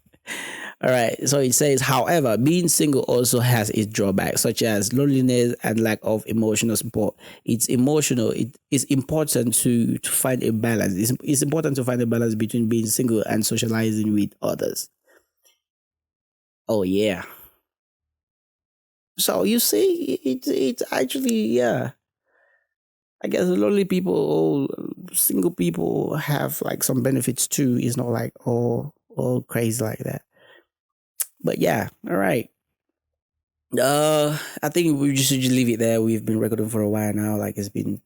All right. So it says, however, being single also has its drawbacks, such as loneliness and lack of emotional support. It's emotional. It is important to find a balance. It's important to find a balance between being single and socializing with others. Oh, yeah. So you see, it's actually, yeah. I guess lonely people, single people have like some benefits too. It's not like all crazy like that. But yeah, all right. I think we just should just leave it there. We've been recording for a while now. Like it's been,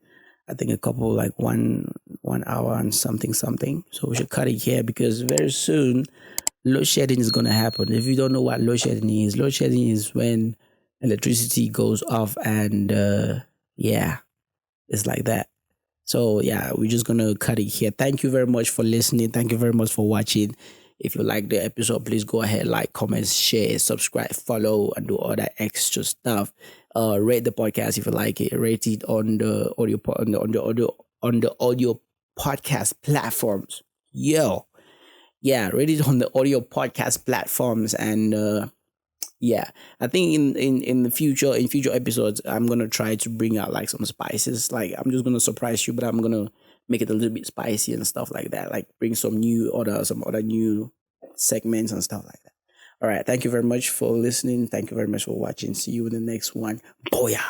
I think a couple like 1 hour and something something. So we should cut it here because very soon load shedding is gonna happen. If you don't know what load shedding is when electricity goes off and yeah, it's like that. So yeah, we're just gonna cut it here. Thank you very much for listening. Thank you very much for watching. If you like the episode, please go ahead, like, comment, share, subscribe, follow, and do all that extra stuff. Rate the podcast if you like it. Rate it on the audio podcast platforms. Yo, yeah, rate it on the audio podcast platforms and yeah, I think in the future, in future episodes, I'm gonna try to bring out like some spices. Like I'm just gonna surprise you, but I'm gonna make it a little bit spicy and stuff like that. Like bring some other new segments and stuff like that. All right, thank you very much for listening. Thank you very much for watching. See you in the next one. Booyah.